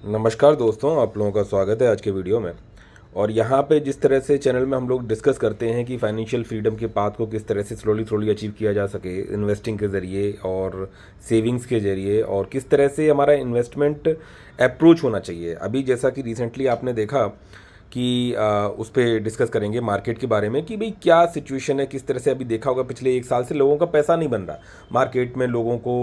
नमस्कार दोस्तों, आप लोगों का स्वागत है आज के वीडियो में। और यहाँ पे जिस तरह से चैनल में हम लोग डिस्कस करते हैं कि फाइनेंशियल फ्रीडम के पाथ को किस तरह से स्लोली अचीव किया जा सके इन्वेस्टिंग के ज़रिए और सेविंग्स के ज़रिए, और किस तरह से हमारा इन्वेस्टमेंट अप्रोच होना चाहिए। अभी जैसा कि रिसेंटली आपने देखा कि उस पर डिस्कस करेंगे मार्केट के बारे में कि भाई क्या सिचुएशन है, किस तरह से। अभी देखा होगा पिछले एक साल से लोगों का पैसा नहीं बन रहा मार्केट में। लोगों को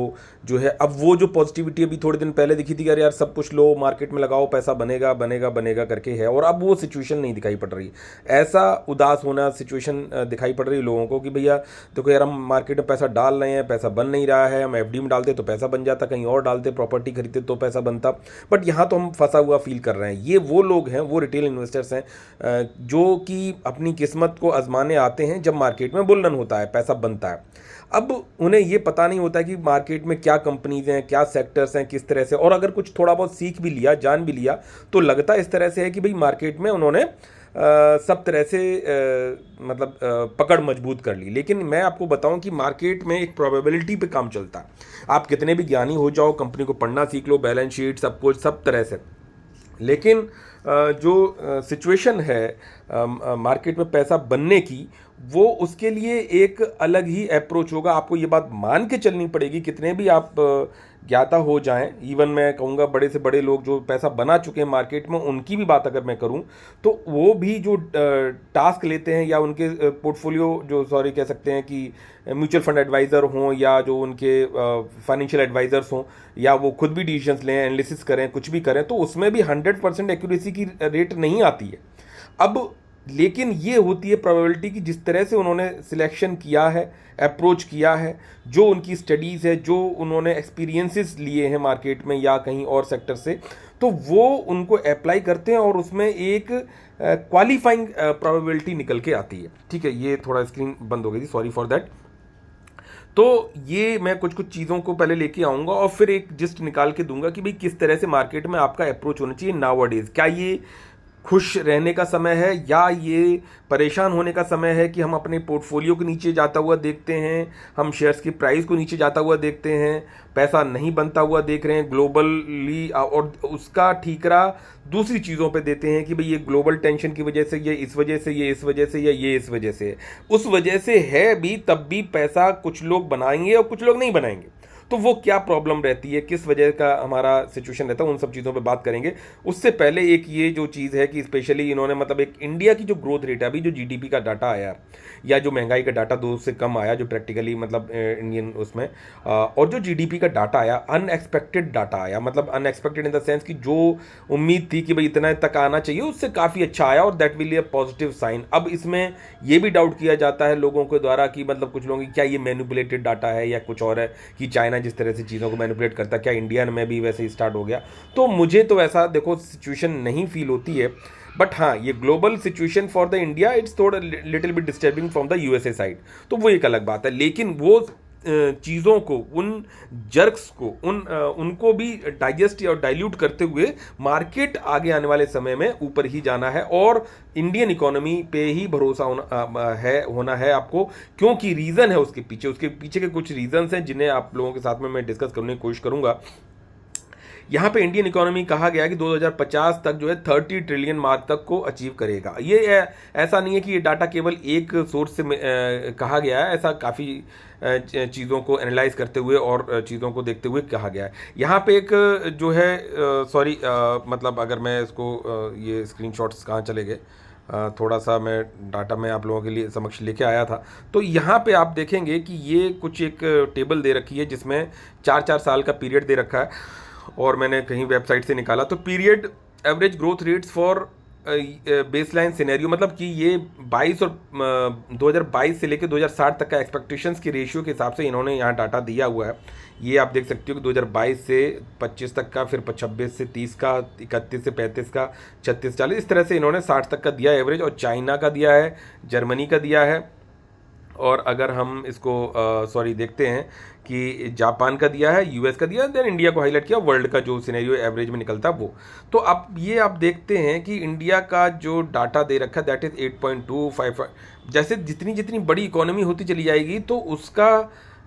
जो है अब वो जो पॉजिटिविटी अभी थोड़े दिन पहले दिखी थी कि अरे यार सब कुछ लो मार्केट में लगाओ, पैसा बनेगा बनेगा बनेगा करके है, और अब वो सिचुएशन नहीं दिखाई पड़ रही। ऐसा उदास होना सिचुएशन दिखाई पड़ रही है लोगों को कि भैया देखो यार, हम मार्केट में पैसा डाल रहे हैं, पैसा बन नहीं रहा है। हम एफडी में डालते तो पैसा बन जाता, कहीं और डालते प्रॉपर्टी खरीदते तो पैसा बनता, बट यहाँ तो हम फंसा हुआ फील कर रहे हैं। ये वो लोग हैं, वो रिटेल इन्वेस्टर्स हैं जो कि अपनी किस्मत को आजमाने आते हैं जब मार्केट में बुल रन होता है, पैसा बनता है। अब उन्हें ये पता नहीं होता कि मार्केट में क्या कंपनीज हैं, क्या सेक्टर्स हैं, किस तरह से। और अगर कुछ थोड़ा बहुत सीख भी लिया, जान भी लिया, तो लगता इस तरह से है कि भाई मार्केट में उन्होंने सब तरह से पकड़ मजबूत कर ली। लेकिन मैं आपको बताऊं कि मार्केट में एक प्रोबेबिलिटी पे काम चलता है। आप कितने भी ज्ञानी हो जाओ, कंपनी को पढ़ना सीख लो, बैलेंस शीट सब कुछ सब तरह से, लेकिन जो सिचुएशन है मार्केट में पैसा बनने की, वो उसके लिए एक अलग ही अप्रोच होगा। आपको ये बात मान के चलनी पड़ेगी, कितने भी आप ज्ञाता हो जाएं। इवन मैं कहूँगा बड़े से बड़े लोग जो पैसा बना चुके हैं मार्केट में, उनकी भी बात अगर मैं करूँ तो वो भी जो टास्क लेते हैं, या उनके पोर्टफोलियो जो सॉरी कह सकते हैं कि म्यूचुअल फंड एडवाइज़र हों, या जो उनके फाइनेंशियल एडवाइज़र्स हों, या वो खुद भी डिसीजंस लें, एनालिसिस करें, कुछ भी करें, तो उसमें भी 100% एक्यूरेसी की रेट नहीं आती है। अब लेकिन ये होती है प्रोबेबिलिटी की जिस तरह से उन्होंने सिलेक्शन किया है, अप्रोच किया है, जो उनकी स्टडीज़ है, जो उन्होंने एक्सपीरियंसेस लिए हैं मार्केट में या कहीं और सेक्टर से, तो वो उनको अप्लाई करते हैं और उसमें एक क्वालिफाइंग प्रोबेबिलिटी निकल के आती है। ठीक है, ये थोड़ा स्क्रीन बंद हो गई थी, सॉरी फॉर दैट। तो ये मैं कुछ कुछ चीज़ों को पहले लेके आऊँगा और फिर एक जिस्ट निकाल के दूंगा कि भाई किस तरह से मार्केट में आपका अप्रोच होना चाहिए नाउअडेज। क्या ये खुश रहने का समय है, या ये परेशान होने का समय है कि हम अपने पोर्टफोलियो के नीचे जाता हुआ देखते हैं, हम शेयर्स की प्राइस को नीचे जाता हुआ देखते हैं, पैसा नहीं बनता हुआ देख रहे हैं ग्लोबली, और उसका ठीकरा दूसरी चीज़ों पे देते हैं कि भाई ये ग्लोबल टेंशन की वजह से, ये इस वजह से, ये इस वजह से, या ये इस वजह से। उस वजह से है भी, तब भी पैसा कुछ लोग बनाएंगे और कुछ लोग नहीं बनाएंगे। तो वो क्या प्रॉब्लम रहती है, किस वजह का हमारा सिचुएशन रहता है, उन सब चीज़ों पे बात करेंगे। उससे पहले एक ये जो चीज़ है कि स्पेशली इन्होंने एक इंडिया की जो ग्रोथ रेट है, अभी जो जीडीपी का डाटा आया या जो महंगाई का डाटा 2 से कम आया, जो प्रैक्टिकली इंडियन उसमें, और जो जीडीपी का डाटा आया, अनएक्सपेक्टेड डाटा आया। अनएक्सपेक्टेड इन द सेंस कि जो उम्मीद थी कि भाई इतना तक आना चाहिए, उससे काफ़ी अच्छा आया, और that will be a positive sign. अब इसमें ये भी डाउट किया जाता है लोगों के द्वारा कि कुछ लोगों की क्या ये मैनिपुलेटेड डाटा है या कुछ और है, कि चाइना जिस तरह से चीज़ों को मैनिपुलेट करता है, क्या इंडिया में भी वैसे ही स्टार्ट हो गया। तो मुझे तो ऐसा देखो सिचुएशन नहीं फील होती है, बट हाँ, ये global situation for the India it's थोड़ा little bit disturbing from the USA side, तो वो एक अलग बात है। लेकिन वो चीज़ों को, उन जर्क्स को, उनको भी डाइजेस्ट और डाइल्यूट करते हुए मार्केट आगे आने वाले समय में ऊपर ही जाना है, और इंडियन इकोनॉमी पे ही भरोसा होना है आपको। क्योंकि रीज़न है उसके पीछे के कुछ रीजंस हैं जिन्हें आप लोगों के साथ में मैं डिस्कस करने की कोशिश करूंगा। यहाँ पे इंडियन इकोनॉमी कहा गया है कि 2050 तक जो है 30 ट्रिलियन मार्क तक को अचीव करेगा। ये ऐसा नहीं है कि ये डाटा केवल एक सोर्स से कहा गया है, ऐसा काफ़ी चीज़ों को एनालाइज करते हुए और चीज़ों को देखते हुए कहा गया है। यहाँ पे एक जो है सॉरी अगर मैं इसको ये स्क्रीनशॉट्स कहाँ चले गए, थोड़ा सा मैं डाटा में आप लोगों के लिए समक्ष लेके आया था। तो यहाँ पे आप देखेंगे कि ये कुछ एक टेबल दे रखी है जिसमें 4-4 साल का पीरियड दे रखा है, और मैंने कहीं वेबसाइट से निकाला। तो period average growth rates for baseline scenario, कि ये 22 और 2022 से लेकर 2060 तक का एक्सपेक्टेशंस के रेशियो के हिसाब से इन्होंने यहाँ डाटा दिया हुआ है। ये आप देख सकते हो कि 2022 से 25 तक का, फिर 26 से 30 का, 31 से 35 का, 36 40, इस तरह से इन्होंने 60 तक का दिया एवरेज। और चाइना का दिया है, जर्मनी का दिया है, और अगर हम इसको देखते हैं कि जापान का दिया है, यूएस का दिया है, देन इंडिया को हाईलाइट किया, वर्ल्ड का जो सिनेरियो एवरेज में निकलता है वो। तो अब ये आप देखते हैं कि इंडिया का जो डाटा दे रखा है दैट इज़ 8.255। जैसे जितनी जितनी बड़ी इकोनॉमी होती चली जाएगी तो उसका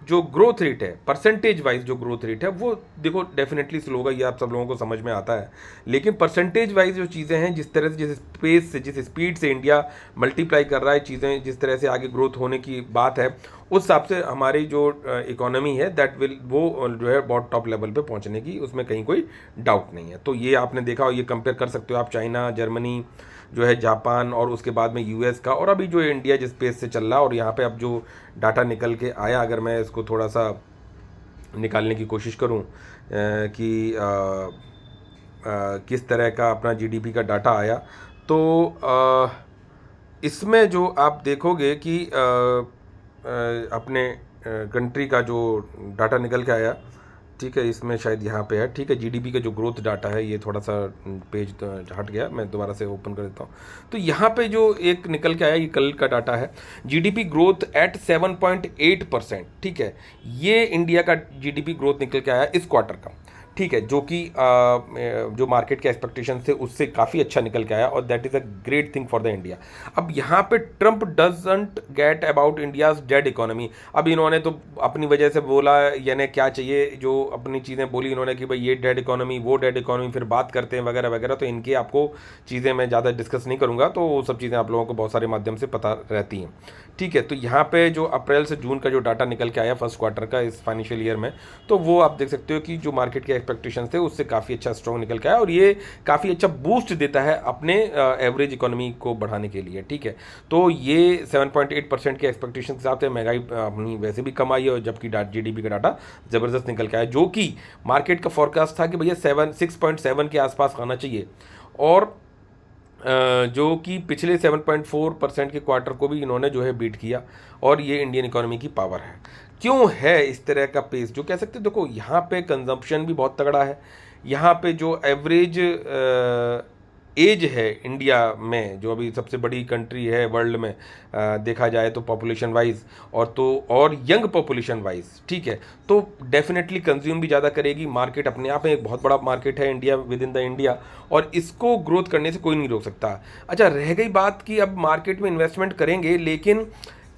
जो ग्रोथ रेट है, परसेंटेज वाइज जो ग्रोथ रेट है वो देखो डेफिनेटली स्लो होगा, ये आप सब लोगों को समझ में आता है। लेकिन परसेंटेज वाइज जो चीज़ें हैं, जिस तरह से, जिस स्पेस से, जिस स्पीड से इंडिया मल्टीप्लाई कर रहा है चीज़ें, जिस तरह से आगे ग्रोथ होने की बात है, उस हिसाब से हमारी जो इकोनॉमी है दैट विल, वो जो है बहुत टॉप लेवल पे पहुंचने की, उसमें कहीं कोई डाउट नहीं है। तो ये आपने देखा, और ये कंपेयर कर सकते हो आप चाइना, जर्मनी जो है, जापान, और उसके बाद में यूएस का, और अभी जो इंडिया जिस पेस से चल रहा है। और यहाँ पे अब जो डाटा निकल के आया, अगर मैं इसको थोड़ा सा निकालने की कोशिश करूँ कि किस तरह का अपना जीडीपी का डाटा आया, तो इसमें जो आप देखोगे कि अपने कंट्री का जो डाटा निकल के आया, ठीक है, इसमें शायद यहाँ पे है, ठीक है, जीडीपी का जो ग्रोथ डाटा है, ये थोड़ा सा पेज हट गया, मैं दोबारा से ओपन कर देता हूँ। तो यहाँ पे जो एक निकल के आया, ये कल का डाटा है, जीडीपी ग्रोथ एट 7.8%, ठीक है, ये इंडिया का जीडीपी ग्रोथ निकल के आया इस क्वार्टर का, ठीक है, जो कि जो मार्केट के एक्सपेक्टेशन थे उससे काफ़ी अच्छा निकल के आया, और that is a great thing for the India. अब यहाँ पे Trump doesn't get about India's dead economy. अब इन्होंने तो अपनी वजह से बोला, यानी क्या चाहिए, जो अपनी चीज़ें बोली इन्होंने कि भाई ये डेड इकोनॉमी, वो डेड इकोनॉमी, फिर बात करते हैं वगैरह वगैरह। तो इनके आपको चीज़ें मैं ज़्यादा डिस्कस नहीं करूँगा, तो वो सब चीज़ें आप लोगों को बहुत सारे माध्यम से पता रहती हैं, ठीक है। तो यहाँ पे जो अप्रैल से जून का जो डाटा निकल के आया फर्स्ट क्वार्टर का इस फाइनेंशियल ईयर में, तो वो आप देख सकते हो कि जो मार्केट के एक्सपेक्टेशन थे उससे काफ़ी अच्छा स्ट्रॉन्ग निकल के आया, और ये काफ़ी अच्छा बूस्ट देता है अपने एवरेज इकोनॉमी को बढ़ाने के लिए, ठीक है। तो ये 7.8% के एक्सपेक्टेशन के हिसाब से महंगाई अपनी वैसे भी कम आई है, और जबकि जीडीपी का डाटा ज़बरदस्त निकल के आया, जो कि मार्केट का फोरकास्ट था कि भैया 6.7 के आसपास आना चाहिए, और जो कि पिछले 7.4% के क्वार्टर को भी इन्होंने जो है बीट किया। और ये इंडियन इकोनॉमी की पावर है। क्यों है इस तरह का पेस, जो कह सकते हैं, देखो यहाँ पे कंजम्पशन भी बहुत तगड़ा है, यहाँ पे जो एवरेज एज है इंडिया में, जो अभी सबसे बड़ी कंट्री है वर्ल्ड में देखा जाए तो पॉपुलेशन वाइज, और यंग पॉपुलेशन वाइज, ठीक है, तो डेफिनेटली कंज्यूम भी ज़्यादा करेगी। मार्केट अपने आप में एक बहुत बड़ा मार्केट है India, with in the India, और इसको ग्रोथ करने से कोई नहीं रोक सकता। अच्छा, रह गई बात कि अब मार्केट में इन्वेस्टमेंट करेंगे, लेकिन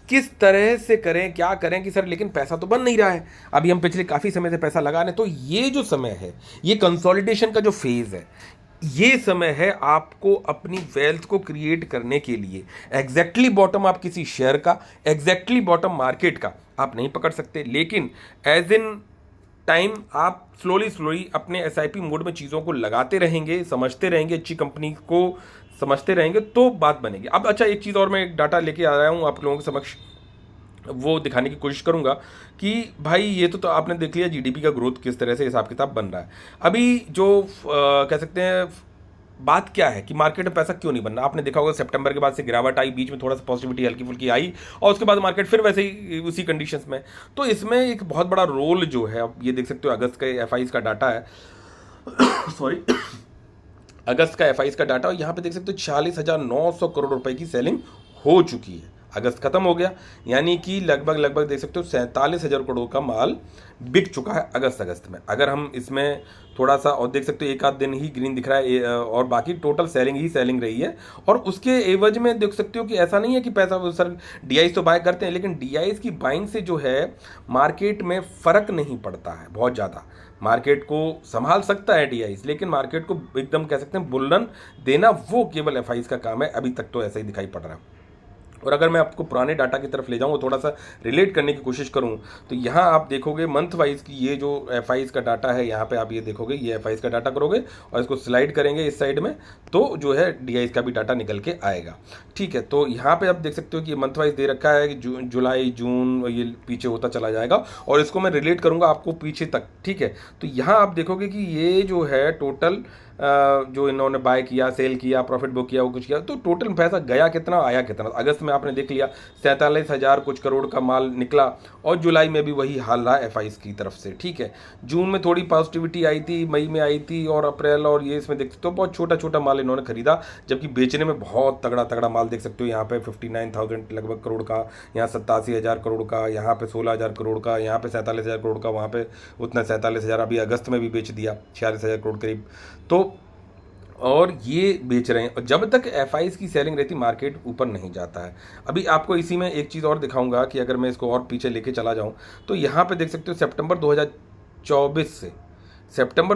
किस तरह से करें, क्या करें कि सर, लेकिन पैसा तो बन नहीं रहा है। अभी हम पिछले काफ़ी समय से पैसा लगा रहे हैं, तो ये जो समय है, ये कंसोलिडेशन का जो फेज़ है, ये समय है आपको अपनी वेल्थ को क्रिएट करने के लिए। एग्जैक्टली बॉटम आप किसी शेयर का, एग्जैक्टली बॉटम मार्केट का आप नहीं पकड़ सकते, लेकिन एज इन टाइम आप स्लोली अपने एसआईपी मोड में चीज़ों को लगाते रहेंगे, समझते रहेंगे, अच्छी कंपनी को समझते रहेंगे, तो बात बनेगी। अब अच्छा, एक चीज़ और मैं एक डाटा लेके आ रहा हूँ आप लोगों के समक्ष, वो दिखाने की कोशिश करूंगा कि भाई ये तो आपने देख लिया जीडीपी का ग्रोथ किस तरह से हिसाब किताब बन रहा है। अभी जो कह सकते हैं बात क्या है कि मार्केट में पैसा क्यों नहीं बन रहा। आपने देखा होगा सितंबर के बाद से गिरावट आई, बीच में थोड़ा सा पॉजिटिविटी हल्की फुल्की आई, और उसके बाद मार्केट फिर वैसे ही उसी कंडीशंस में। तो इसमें एक बहुत बड़ा रोल जो है, अब ये देख सकते हो अगस्त का एफआईज का डाटा है सॉरी अगस्त का एफआईज का डाटा, और यहाँ पे देख सकते हो 46,900 करोड़ रुपए की सेलिंग हो चुकी है। अगस्त खत्म हो गया, यानी कि लगभग देख सकते हो 47,000 करोड़ का माल बिक चुका है अगस्त में। अगर हम इसमें थोड़ा सा और देख सकते हो, एक आध दिन ही ग्रीन दिख रहा है, और बाकी टोटल सेलिंग रही है। और उसके एवज में देख सकते हो कि ऐसा नहीं है कि पैसा, सर डीआईज तो बाय करते हैं, लेकिन डीआईज की बाइंग से जो है मार्केट में फर्क नहीं पड़ता है बहुत ज़्यादा। मार्केट को संभाल सकता है डीआईज, लेकिन मार्केट को एकदम कह सकते हैं बुल्लन देना वो केवल एफआईज का काम है। अभी तक तो ऐसा ही दिखाई पड़ रहा है। और अगर मैं आपको पुराने डाटा की तरफ ले जाऊँ, थोड़ा सा रिलेट करने की कोशिश करूँ, तो यहाँ आप देखोगे मंथ वाइज की ये जो एफआईज का डाटा है, यहाँ पे आप ये देखोगे, ये एफआईज का डाटा करोगे और इसको स्लाइड करेंगे इस साइड में, तो जो है डीआईज का भी डाटा निकल के आएगा, ठीक है। तो यहाँ पे आप देख सकते हो कि मंथ वाइज दे रखा है कि जुलाई, जून, ये पीछे होता चला जाएगा, और इसको मैं रिलेट करूँगा आपको पीछे तक, ठीक है। तो यहाँ आप देखोगे कि ये जो है टोटल जो इन्होंने बाय किया, सेल किया, प्रॉफिट बुक किया, वो कुछ किया, तो टोटल पैसा गया कितना, आया कितना। अगस्त में आपने देख लिया 47,000 कुछ करोड़ का माल निकला, और जुलाई में भी वही हाल रहा एफआईज की तरफ से, ठीक है। जून में थोड़ी पॉजिटिविटी आई थी, मई में आई थी, और अप्रैल और ये इसमें देख सकते हो बहुत छोटा छोटा माल इन्होंने खरीदा, जबकि बेचने में बहुत तगड़ा तगड़ा माल देख सकते हो। यहाँ पे 59,000 लगभग करोड़ का, यहाँ 87,000 करोड़ का, यहाँ पे 16,000 करोड़ का, यहाँ पे 47,000 करोड़ का, वहाँ पे उतना 47,000 अभी अगस्त में भी बेच दिया, 46,000 करोड़ करीब। तो और ये बेच रहे हैं। और जब तक एफआईज की सेलिंग रहती मार्केट ऊपर नहीं जाता है। अभी आपको इसी में एक चीज़ और दिखाऊंगा कि अगर मैं इसको और पीछे लेके चला जाऊं तो यहाँ पे देख सकते हो सितंबर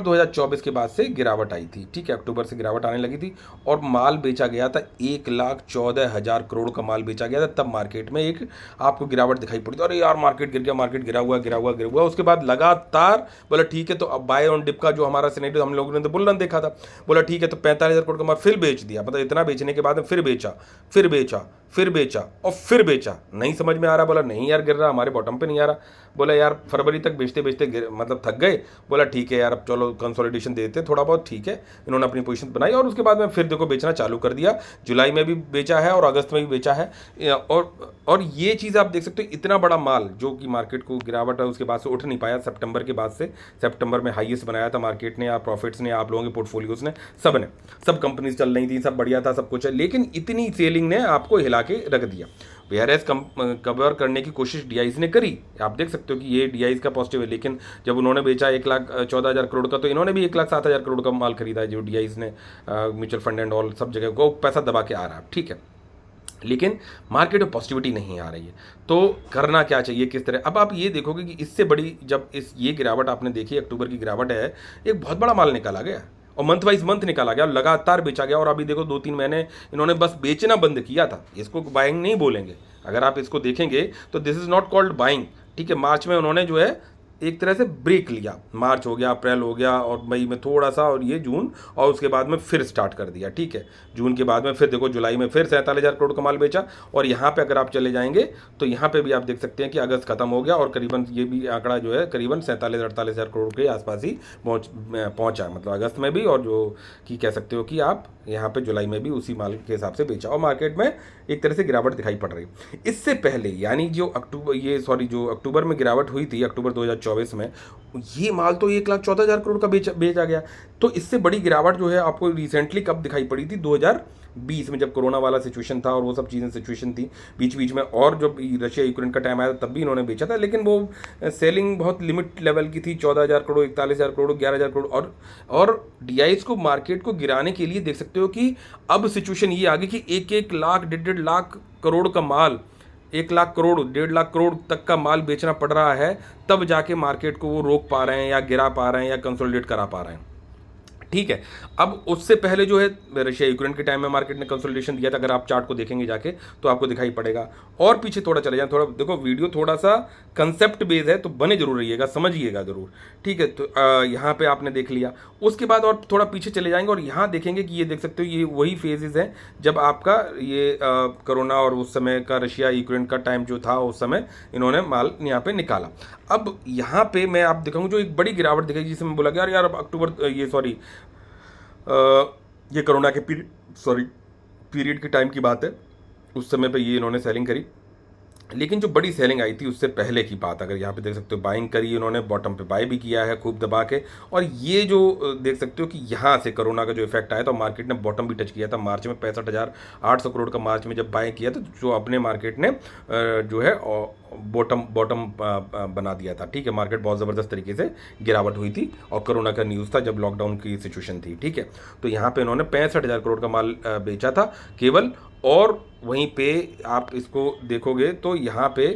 2024 के बाद से गिरावट आई थी, ठीक है, अक्टूबर से गिरावट आने लगी थी और माल बेचा गया था 1,14,000 करोड़ का माल बेचा गया था। तब मार्केट में एक आपको गिरावट दिखाई पड़ी थी, अरे यार मार्केट गिर गया, मार्केट गिरा हुआ। उसके बाद लगातार बोला ठीक है, तो अब बाय ऑन डिप का जो हमारा सिनेरियो हम लोगों ने तो बुल रन देखा था, बोला ठीक है तो 45,000 करोड़ का माल फिर बेच दिया। मतलब इतना बेचने के बाद में फिर बेचा और फिर बेचा। नहीं समझ में आ रहा, बोला नहीं यार गिर रहा, हमारे बॉटम पे नहीं आ रहा। बोला यार फरवरी तक बेचते मतलब थक गए। बोला ठीक है यार अब चलो कंसोलिडेशन देते थोड़ा बहुत, ठीक है। इन्होंने अपनी पोजीशन बनाई और उसके बाद में फिर देखो बेचना चालू कर दिया। जुलाई में भी बेचा है और अगस्त में भी बेचा है। और ये चीज़ आप देख सकते हो, इतना बड़ा माल जो कि मार्केट को गिरावट है उसके बाद से उठ नहीं पाया सितंबर के बाद से। सितंबर में हाईएस्ट बनाया था मार्केट ने, या प्रॉफिट्स ने, आप लोगों के पोर्टफोलियोज ने, सब कंपनीज चल रही थी, सब बढ़िया था, सब कुछ है, लेकिन इतनी सेलिंग ने आपको हिला के रख दिया। वीआरएस कवर करने की कोशिश डीआईज ने करी, आप देख सकते हो कि ये डीआईज का पॉजिटिव है, लेकिन जब उन्होंने बेचा 1,14,000 करोड़ का, तो इन्होंने भी 1,07,000 करोड़ का माल खरीदा है, जो डीआईज ने म्यूचुअल फंड एंड ऑल सब जगह को पैसा दबा के आ रहा है, ठीक है। लेकिन मार्केट में पॉजिटिविटी नहीं आ रही है, तो करना क्या चाहिए, किस तरह। अब आप ये देखोगे कि इससे बड़ी जब ये गिरावट आपने देखी, अक्टूबर की गिरावट है, एक बहुत बड़ा माल निकाला गया और मंथ वाइज मंथ निकाला गया, लगातार बेचा गया। और अभी देखो 2-3 महीने इन्होंने बस बेचना बंद किया था, इसको बाइंग नहीं बोलेंगे। अगर आप इसको देखेंगे तो this is not called buying, ठीक है। मार्च में उन्होंने जो है एक तरह से ब्रेक लिया, मार्च हो गया, अप्रैल हो गया और मई में थोड़ा सा, और ये जून, और उसके बाद में फिर स्टार्ट कर दिया, ठीक है। जून के बाद में फिर देखो जुलाई में फिर 47,000 करोड़ का माल बेचा। और यहाँ पे अगर आप चले जाएंगे तो यहाँ पे भी आप देख सकते हैं कि अगस्त खत्म हो गया और करीबन ये भी आंकड़ा जो है करीबन 47-48,000 करोड़ के आसपास ही पहुँचा, मतलब अगस्त में भी, और जो कि कह सकते हो कि आप यहाँ पे जुलाई में भी उसी माल के हिसाब से बेचा और मार्केट में एक तरह से गिरावट दिखाई पड़ रही। इससे पहले यानी जो अक्टूबर में गिरावट हुई थी, अक्टूबर 2024 में, ये माल तो 1,14,000 करोड़ का बेचा गया। तो इससे बड़ी गिरावट जो है आपको रिसेंटली कब दिखाई पड़ी थी, 2020 में, जब कोरोना वाला सिचुएशन था और वो सब चीज़ें सिचुएशन थी बीच बीच में, और जब रशिया यूक्रेन का टाइम आया तब भी इन्होंने बेचा था, लेकिन वो सेलिंग बहुत लिमिट लेवल की थी, 14,000 करोड़, 41,000 करोड़, 11,000 करोड़। और डीआईज को, मार्केट को गिराने के लिए देख सकते हो कि अब सिचुएशन ये आ गई कि 1-1 लाख 1.5 लाख करोड़ का माल, 1 लाख करोड़ 1.5 लाख करोड़ तक का माल बेचना पड़ रहा है, तब जाके मार्केट को वो रोक पा रहे हैं या गिरा पा रहे हैं या कंसोलिडेट करा पा रहे हैं, ठीक है। अब उससे पहले जो है रशिया यूक्रेन के टाइम में मार्केट ने कंसोलिडेशन दिया था, अगर आप चार्ट को देखेंगे जाके तो आपको दिखाई पड़ेगा। और पीछे थोड़ा चले जाए, थोड़ा देखो, वीडियो थोड़ा सा कंसेप्ट बेस्ड है तो बने जरूर रहिएगा, समझिएगा जरूर, ठीक है। तो यहाँ पे आपने देख लिया, उसके बाद और थोड़ा पीछे चले जाएंगे और यहाँ देखेंगे कि ये देख सकते हो, ये वही फेजेस हैं जब आपका ये कोरोना और उस समय का रशिया यूक्रेन का टाइम जो था, उस समय इन्होंने माल यहाँ पे निकाला। अब यहाँ पे मैं आप दिखाऊंगा जो एक बड़ी गिरावट दिखाई, जिसे मैं बोला कि यार अक्टूबर ये कोरोना के पीरियड के टाइम की बात है, उस समय पे ये इन्होंने सेलिंग करी। लेकिन जो बड़ी सेलिंग आई थी उससे पहले की बात, अगर यहाँ पे देख सकते हो, बाइंग करी इन्होंने, बॉटम पे बाय भी किया है खूब दबा के। और ये जो देख सकते हो कि यहाँ से कोरोना का जो इफेक्ट आया था, मार्केट ने बॉटम भी टच किया था मार्च में, 65,800 करोड़ का मार्च में जब बाय किया था, जो अपने मार्केट ने जो है बॉटम बना दिया था, ठीक है। मार्केट बहुत ज़बरदस्त तरीके से गिरावट हुई थी और कोरोना का न्यूज़ था जब लॉकडाउन की सिचुएशन थी, ठीक है। तो यहाँ पे इन्होंने 65,000 करोड़ का माल बेचा था केवल। और वहीं पे आप इसको देखोगे तो यहाँ पे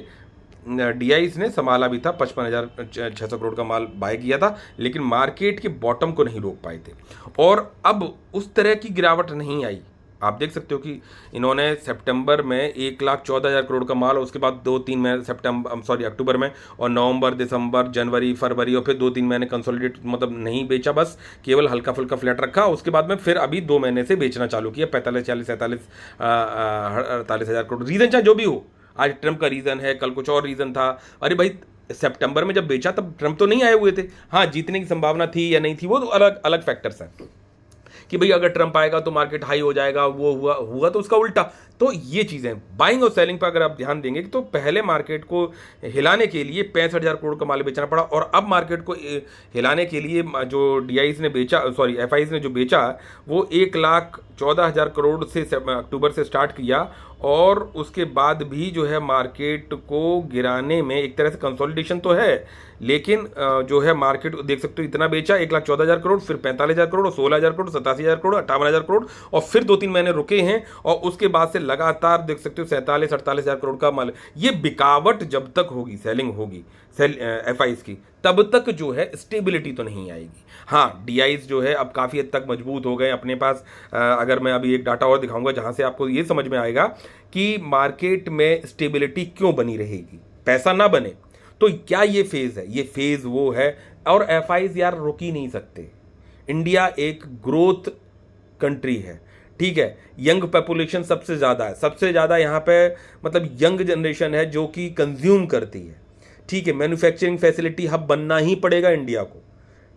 डीआईज ने संभाला भी था, 55,600 करोड़ का माल बाय किया था, लेकिन मार्केट के बॉटम को नहीं रोक पाए थे। और अब उस तरह की गिरावट नहीं आई। आप देख सकते हो कि इन्होंने सितंबर में 1,14,000 करोड़ का माल, उसके बाद 2-3 महीने अक्टूबर में, और नवंबर, दिसंबर, जनवरी, फरवरी, और फिर 2-3 महीने कंसोलिडेट, मतलब नहीं बेचा, बस केवल हल्का फुल्का फ्लैट रखा। उसके बाद में फिर अभी 2 महीने से बेचना चालू किया, 45, 40, 47, 48,000 करोड़। रीज़न चाहे जो भी हो, आज ट्रंप का रीज़न है, कल कुछ और रीज़न था। अरे भाई, सितंबर में जब बेचा तब ट्रंप तो नहीं आए हुए थे। हाँ, जीतने की संभावना थी या नहीं थी, वो तो अलग अलग फैक्टर्स हैं कि भाई अगर ट्रंप आएगा तो मार्केट हाई हो जाएगा, वो हुआ तो उसका उल्टा। तो ये चीज़ें बाइंग और सेलिंग पर अगर आप ध्यान देंगे तो पहले मार्केट को हिलाने के लिए 65,000 करोड़ का माल बेचना पड़ा, और अब मार्केट को हिलाने के लिए जो डीआईज ने बेचा, एफआईज ने जो बेचा, वो 14,000 करोड़ से अक्टूबर से स्टार्ट किया और उसके बाद भी जो है मार्केट को गिराने में एक तरह से कंसोलिडेशन तो है, लेकिन जो है मार्केट देख सकते हो इतना बेचा 1,14,000 करोड़, फिर 45,000 करोड़, 16,000 करोड़, 87,000 करोड़, 58,000 करोड़ और फिर 2-3 महीने रुके हैं और उसके बाद से लगातार देख सकते हो 47-48,000 करोड़ का माल। ये बिकावट जब तक होगी, सेलिंग होगी एफआईज की, तब तक जो है स्टेबिलिटी तो नहीं आएगी। हाँ, डीआईज जो है अब काफ़ी हद तक मजबूत हो गए अपने पास। अगर मैं अभी एक डाटा और दिखाऊंगा जहां से आपको ये समझ में आएगा कि मार्केट में स्टेबिलिटी क्यों बनी रहेगी, पैसा ना बने। तो क्या ये फेज है? ये फेज वो है। और एफआईज यार रुक ही नहीं सकते। इंडिया एक ग्रोथ कंट्री है, ठीक है। यंग पॉपुलेशन सबसे ज़्यादा है, सबसे ज़्यादा यहाँ पे मतलब यंग जनरेशन है जो कि कंज्यूम करती है, ठीक है। मैन्युफैक्चरिंग फैसिलिटी हब बनना ही पड़ेगा इंडिया को,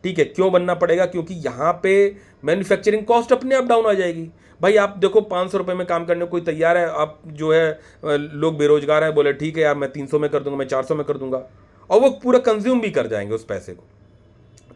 ठीक है। क्यों बनना पड़ेगा? क्योंकि यहाँ पे मैन्युफैक्चरिंग कॉस्ट अपने आप डाउन आ जाएगी। भाई आप देखो 500 रुपये में काम करने को कोई तैयार है, आप जो है लोग बेरोजगार हैं, बोले ठीक है यार मैं 300 में कर दूंगा, मैं 400 में कर दूंगा, और वो पूरा कंज्यूम भी कर जाएंगे उस पैसे को।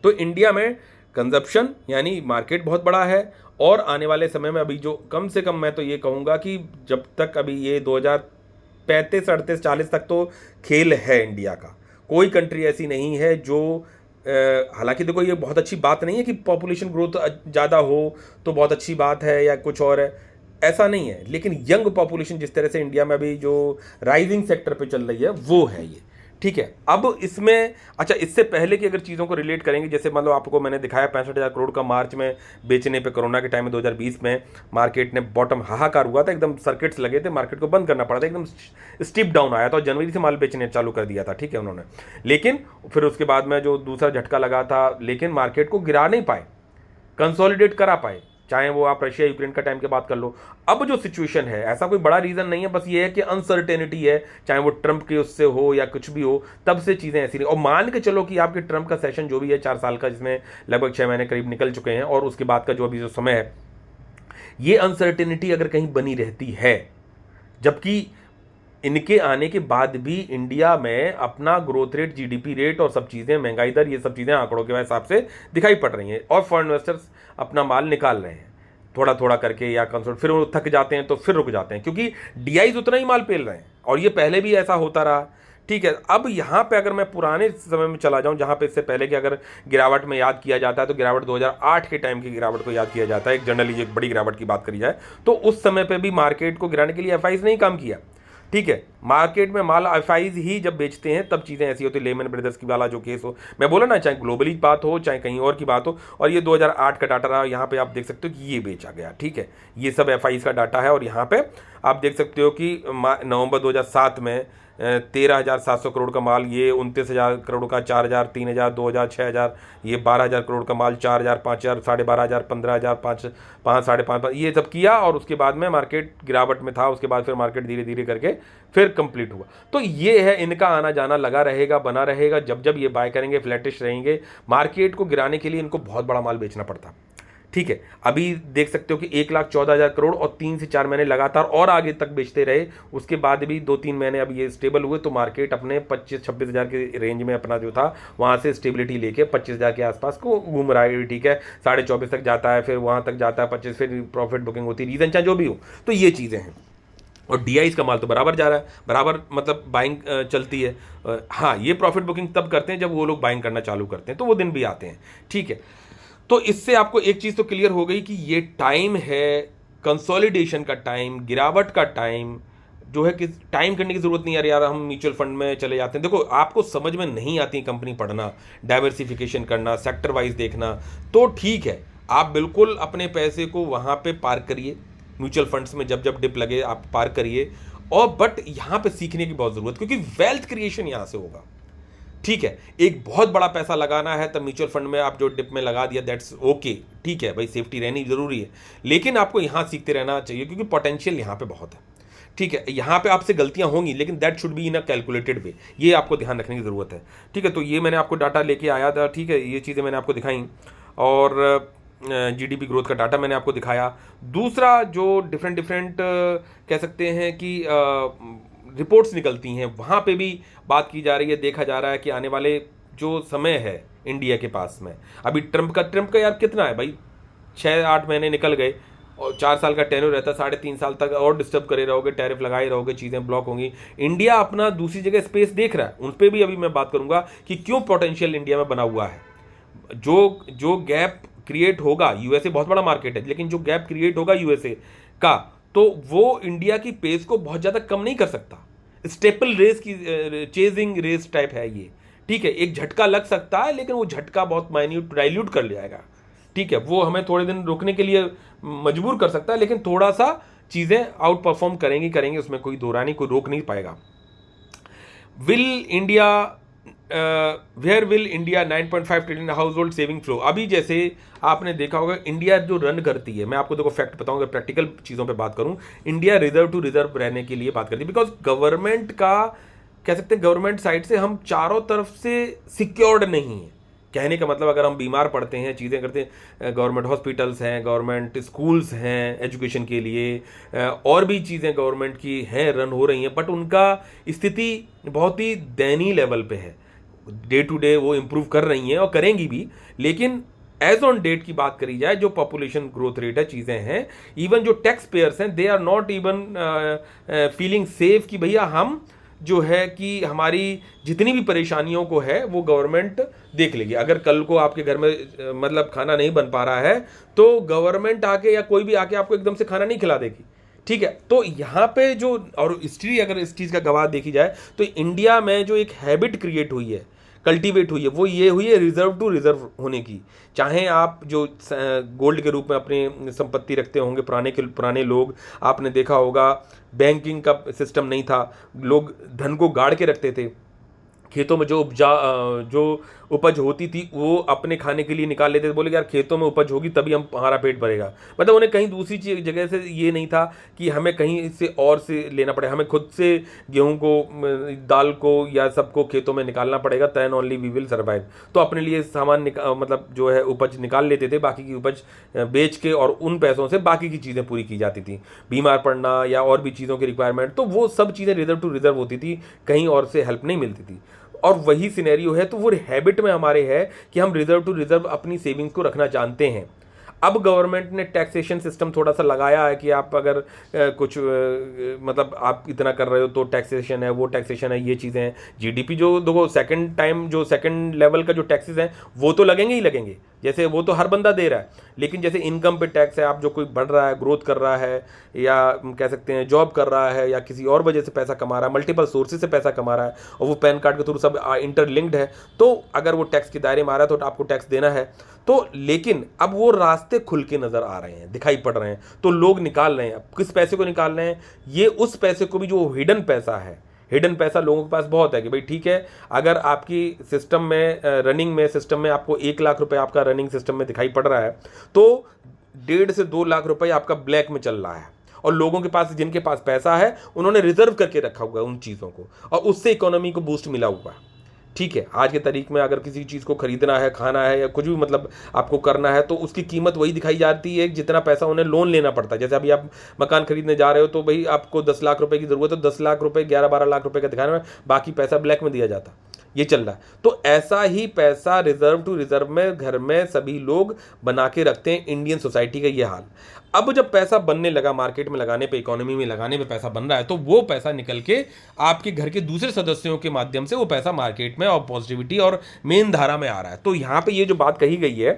तो इंडिया में कंजप्शन यानी मार्केट बहुत बड़ा है और आने वाले समय में अभी जो कम से कम मैं तो ये कहूँगा कि जब तक अभी ये 2035, 38, 40 तक तो खेल है इंडिया का। कोई कंट्री ऐसी नहीं है जो हालांकि देखो ये बहुत अच्छी बात नहीं है कि पॉपुलेशन ग्रोथ ज़्यादा हो तो बहुत अच्छी बात है या कुछ और है, ऐसा नहीं है। लेकिन यंग पॉपुलेशन जिस तरह से इंडिया में अभी जो राइजिंग सेक्टर पे चल रही है वो है ये, ठीक है। अब इसमें अच्छा, इससे पहले की अगर चीज़ों को रिलेट करेंगे, जैसे मतलब आपको मैंने दिखाया 65,000 करोड़ का मार्च में बेचने पे कोरोना के टाइम में 2020 में मार्केट ने बॉटम हाहाकार हुआ था, एकदम सर्किट्स लगे थे, मार्केट को बंद करना पड़ा था, एकदम स्टीप डाउन आया था और जनवरी से माल बेचने चालू कर दिया था, ठीक है उन्होंने। लेकिन फिर उसके बाद में जो दूसरा झटका लगा था, लेकिन मार्केट को गिरा नहीं पाए, कंसोलिडेट करा पाए। चाहे वो आप रशिया यूक्रेन का टाइम की बात कर लो। अब जो सिचुएशन है ऐसा कोई बड़ा रीजन नहीं है, बस ये है कि अनसर्टेनिटी है, चाहे वो ट्रंप के उससे हो या कुछ भी हो, तब से चीजें ऐसी नहीं। और मान के चलो कि आपके ट्रंप का सेशन जो भी है 4 साल का, जिसमें लगभग 6 महीने करीब निकल चुके हैं, और उसके बाद का जो अभी जो समय है, ये अनसर्टेनिटी अगर कहीं बनी रहती है, जबकि इनके आने के बाद भी इंडिया में अपना ग्रोथ रेट, जीडीपी रेट और सब चीज़ें, महंगाई दर, ये सब चीज़ें आंकड़ों के हिसाब से दिखाई पड़ रही हैं और फॉरेन इन्वेस्टर्स अपना माल निकाल रहे हैं थोड़ा थोड़ा करके, या कंसोल्ट, फिर वो थक जाते हैं तो फिर रुक जाते हैं, क्योंकि डीआईज उतना ही माल पेल रहे हैं और ये पहले भी ऐसा होता रहा, ठीक है। अब यहाँ पे अगर मैं पुराने समय में चला जाऊँ, जहाँ पे इससे पहले की अगर गिरावट में याद किया जाता है तो गिरावट 2008 के टाइम की गिरावट को याद किया जाता है, एक जनरली एक बड़ी गिरावट की बात करी जाए तो उस समय पे भी मार्केट को गिराने के लिए एफआईज नहीं काम किया, ठीक है। मार्केट में माल एफआईज ही जब बेचते हैं तब चीज़ें ऐसी होती है। लेमन ब्रदर्स की वाला जो केस हो, मैं बोला ना, चाहे ग्लोबली बात हो चाहे कहीं और की बात हो, और ये 2008 का डाटा रहा, यहाँ पे आप देख सकते हो कि ये बेचा गया, ठीक है। ये सब एफआईज का डाटा है और यहाँ पे आप देख सकते हो कि नवंबर 2007 में 13,700 करोड़ का माल, ये 29,000 करोड़ का 4,000, 3,000, 2,000, 6,000, ये 12,000 करोड़ का माल 4,000, 5,000, 12,500, 15,000, 5, 5.5, ये सब किया और उसके बाद में मार्केट गिरावट में था। उसके बाद फिर मार्केट धीरे धीरे करके फिर कंप्लीट हुआ। तो ये है, इनका आना जाना लगा रहेगा, बना रहेगा। जब जब ये बाय करेंगे, फ्लैटिश रहेंगे, मार्केट को गिराने के लिए इनको बहुत बड़ा माल बेचना पड़ता, ठीक है। अभी देख सकते हो कि 1,14,000 करोड़ और 3 से 4 महीने लगातार और आगे तक बेचते रहे, उसके बाद भी 2-3 महीने अब ये स्टेबल हुए, तो मार्केट अपने 25-26 हज़ार के रेंज में अपना जो था वहाँ से स्टेबिलिटी लेके 25,000 के आसपास को घूम रहा है, ठीक है। 24.5 तक जाता है, फिर वहाँ तक जाता है 25, फिर प्रॉफिट बुकिंग होती है, रीज़न चाहे जो भी हो। तो ये चीज़ें हैं और डीआईज का माल तो बराबर जा रहा है, बराबर मतलब बाइंग चलती है। हाँ, ये प्रॉफिट बुकिंग तब करते हैं जब वो लोग बाइंग करना चालू करते हैं, तो वो दिन भी आते हैं, ठीक है। तो इससे आपको एक चीज़ तो क्लियर हो गई कि ये टाइम है कंसोलिडेशन का, टाइम गिरावट का टाइम जो है कि टाइम करने की ज़रूरत नहीं है यार हम म्यूचुअल फंड में चले जाते हैं। देखो, आपको समझ में नहीं आती कंपनी पढ़ना, डाइवर्सिफिकेशन करना, सेक्टर वाइज देखना, तो ठीक है, आप बिल्कुल अपने पैसे को वहाँ पे पार्क करिए, म्यूचुअल फंड्स में जब जब डिप लगे आप पार्क करिए। और बट यहाँ पे सीखने की बहुत ज़रूरत, क्योंकि वेल्थ क्रिएशन यहाँ से होगा, ठीक है। एक बहुत बड़ा पैसा लगाना है तब म्यूचुअल फंड में आप जो डिप में लगा दिया, दैट्स ओके, ठीक है भाई, सेफ्टी रहनी जरूरी है, लेकिन आपको यहाँ सीखते रहना चाहिए क्योंकि पोटेंशियल यहाँ पे बहुत है, ठीक है। यहाँ पे आपसे गलतियाँ होंगी लेकिन that should be in a calculated way, ये आपको ध्यान रखने की ज़रूरत है, ठीक है। तो ये मैंने आपको डाटा लेके आया था, ठीक है, ये चीज़ें मैंने आपको दिखाई और जीडीपी ग्रोथ का डाटा मैंने आपको दिखाया। दूसरा जो डिफरेंट कह सकते हैं कि रिपोर्ट्स निकलती हैं, वहाँ पे भी बात की जा रही है, देखा जा रहा है कि आने वाले जो समय है इंडिया के पास में, अभी ट्रंप का यार कितना है भाई, 6-8 महीने निकल गए, और 4 साल का टेन्योर रहता है, 3.5 साल तक और डिस्टर्ब करे रहोगे, टैरिफ लगाए रहोगे, चीज़ें ब्लॉक होंगी। इंडिया अपना दूसरी जगह स्पेस देख रहा है, उन पर भी अभी मैं बात करूंगा कि क्यों पोटेंशियल इंडिया में बना हुआ है। जो जो गैप क्रिएट होगा, यूएसए बहुत बड़ा मार्केट है, लेकिन जो गैप क्रिएट होगा यूएसए का, तो वो इंडिया की पेस को बहुत ज़्यादा कम नहीं कर सकता। स्टेपल रेस की चेजिंग रेस टाइप है ये, ठीक है। एक झटका लग सकता है, लेकिन वो झटका बहुत माइन्यूट डाइल्यूट कर जाएगा, ठीक है। वो हमें थोड़े दिन रुकने के लिए मजबूर कर सकता है, लेकिन थोड़ा सा चीज़ें आउट परफॉर्म करेंगी, उसमें कोई दो राय नहीं, कोई रोक नहीं पाएगा। Will India where will India 9.5 trillion household saving flow. अभी जैसे आपने देखा होगा, इंडिया जो रन करती है, मैं आपको देखो फैक्ट बताऊंगा, प्रैक्टिकल चीज़ों पे बात करूं, इंडिया रिजर्व टू रिजर्व रहने के लिए बात करती है, बिकॉज गवर्नमेंट का कह सकते हैं, गवर्नमेंट साइड से हम चारों तरफ से सिक्योर्ड नहीं है। कहने का मतलब, अगर हम बीमार पड़ते हैं, चीज़ें करते हैं, गवर्नमेंट हॉस्पिटल्स हैं, गवर्नमेंट स्कूल्स हैं एजुकेशन के लिए, और भी चीज़ें गवर्नमेंट की हैं, रन हो रही हैं, बट उनका स्थिति बहुत ही दयनीय लेवल पे है। डे टू डे वो इम्प्रूव कर रही हैं और करेंगी भी, लेकिन एज ऑन डेट की बात करी जाए, जो पॉपुलेशन ग्रोथ रेट है, चीज़ें हैं, इवन जो टैक्स पेयर्स हैं, they are not even feeling safe कि भैया हम जो है कि हमारी जितनी भी परेशानियों को है वो गवर्नमेंट देख लेगी। अगर कल को आपके घर में मतलब खाना नहीं बन पा रहा है, तो गवर्नमेंट आके या कोई भी आके आपको एकदम से खाना नहीं खिला देगी, ठीक है। तो यहाँ पे जो, और हिस्ट्री अगर इस चीज़ का गवाह देखी जाए, तो इंडिया में जो एक हैबिट क्रिएट हुई है, कल्टीवेट हुई है, वो ये हुई है रिजर्व टू रिजर्व होने की। चाहे आप जो गोल्ड के रूप में अपनी संपत्ति रखते होंगे, पुराने लोग, आपने देखा होगा बैंकिंग का सिस्टम नहीं था, लोग धन को गाड़ के रखते थे, खेतों में जो उपज होती थी वो अपने खाने के लिए निकाल लेते थे, बोले यार खेतों में उपज होगी तभी हमारा पेट भरेगा। मतलब उन्हें कहीं दूसरी जगह से ये नहीं था कि हमें कहीं से और से लेना पड़े, हमें खुद से गेहूं को, दाल को या सबको खेतों में निकालना पड़ेगा, then only we will survive. तो अपने लिए सामान मतलब जो है उपज निकाल लेते थे, बाकी की उपज बेच के, और उन पैसों से बाकी की चीज़ें पूरी की जाती थी, बीमार पड़ना या और भी चीज़ों की रिक्वायरमेंट, तो वो सब चीज़ें रिजर्व टू रिजर्व होती थी, कहीं और से हेल्प नहीं मिलती थी। और वही सिनेरियो है, तो वो हैबिट में हमारे है कि हम रिजर्व टू रिजर्व अपनी सेविंग्स को रखना जानते हैं। अब गवर्नमेंट ने टैक्सेशन सिस्टम थोड़ा सा लगाया है कि आप अगर कुछ मतलब आप इतना कर रहे हो तो टैक्सेशन है, वो टैक्सेशन है, ये चीज़ें हैं। जीडीपी जो देखो सेकंड टाइम जो सेकंड लेवल का जो टैक्सेस हैं वो तो लगेंगे ही लगेंगे, जैसे वो तो हर बंदा दे रहा है, लेकिन जैसे इनकम पे टैक्स है, आप जो कोई बढ़ रहा है, ग्रोथ कर रहा है, या कह सकते हैं जॉब कर रहा है, या किसी और वजह से पैसा कमा रहा है, मल्टीपल सोर्सेज से पैसा कमा रहा है, और वो पैन कार्ड के थ्रू सब इंटरलिंक्ड है, तो अगर वो टैक्स के दायरे में आ रहा है तो आपको टैक्स देना है। तो लेकिन अब वो रास्ते खुल के नजर आ रहे हैं, दिखाई पड़ रहे हैं, तो लोग निकाल रहे हैं। अब किस पैसे को निकाल रहे हैं? ये उस पैसे को भी जो हिडन पैसा है, हिडन पैसा लोगों के पास बहुत है कि भाई ठीक है, अगर आपकी सिस्टम में रनिंग में सिस्टम में आपको 1 लाख रुपए आपका रनिंग सिस्टम में दिखाई पड़ रहा है, तो 1.5 से 2 लाख रुपए आपका ब्लैक में चल रहा है, और लोगों के पास, जिनके पास पैसा है, उन्होंने रिजर्व करके रखा हुआ है उन चीज़ों को, और उससे इकोनॉमी को बूस्ट मिला हुआ है, ठीक है। आज के तारीख में अगर किसी चीज़ को खरीदना है, खाना है, या कुछ भी मतलब आपको करना है, तो उसकी कीमत वही दिखाई जाती है जितना पैसा उन्हें लोन लेना पड़ता है। जैसे अभी आप मकान खरीदने जा रहे हो, तो भाई आपको 10 लाख रुपए की ज़रूरत है, तो 10 लाख रुपए 11-12 लाख रुपए का दिखाना है, बाकी पैसा ब्लैक में दिया जाता, ये चल रहा है। तो ऐसा ही पैसा रिजर्व टू रिजर्व में घर में सभी लोग बना के रखते हैं, इंडियन सोसाइटी का ये हाल। अब जब पैसा बनने लगा, मार्केट में लगाने पे, इकोनॉमी में लगाने पे पैसा बन रहा है, तो वो पैसा निकल के आपके घर के दूसरे सदस्यों के माध्यम से वो पैसा मार्केट में और पॉजिटिविटी और मेन धारा में आ रहा है। तो यहाँ पे ये जो बात कही गई है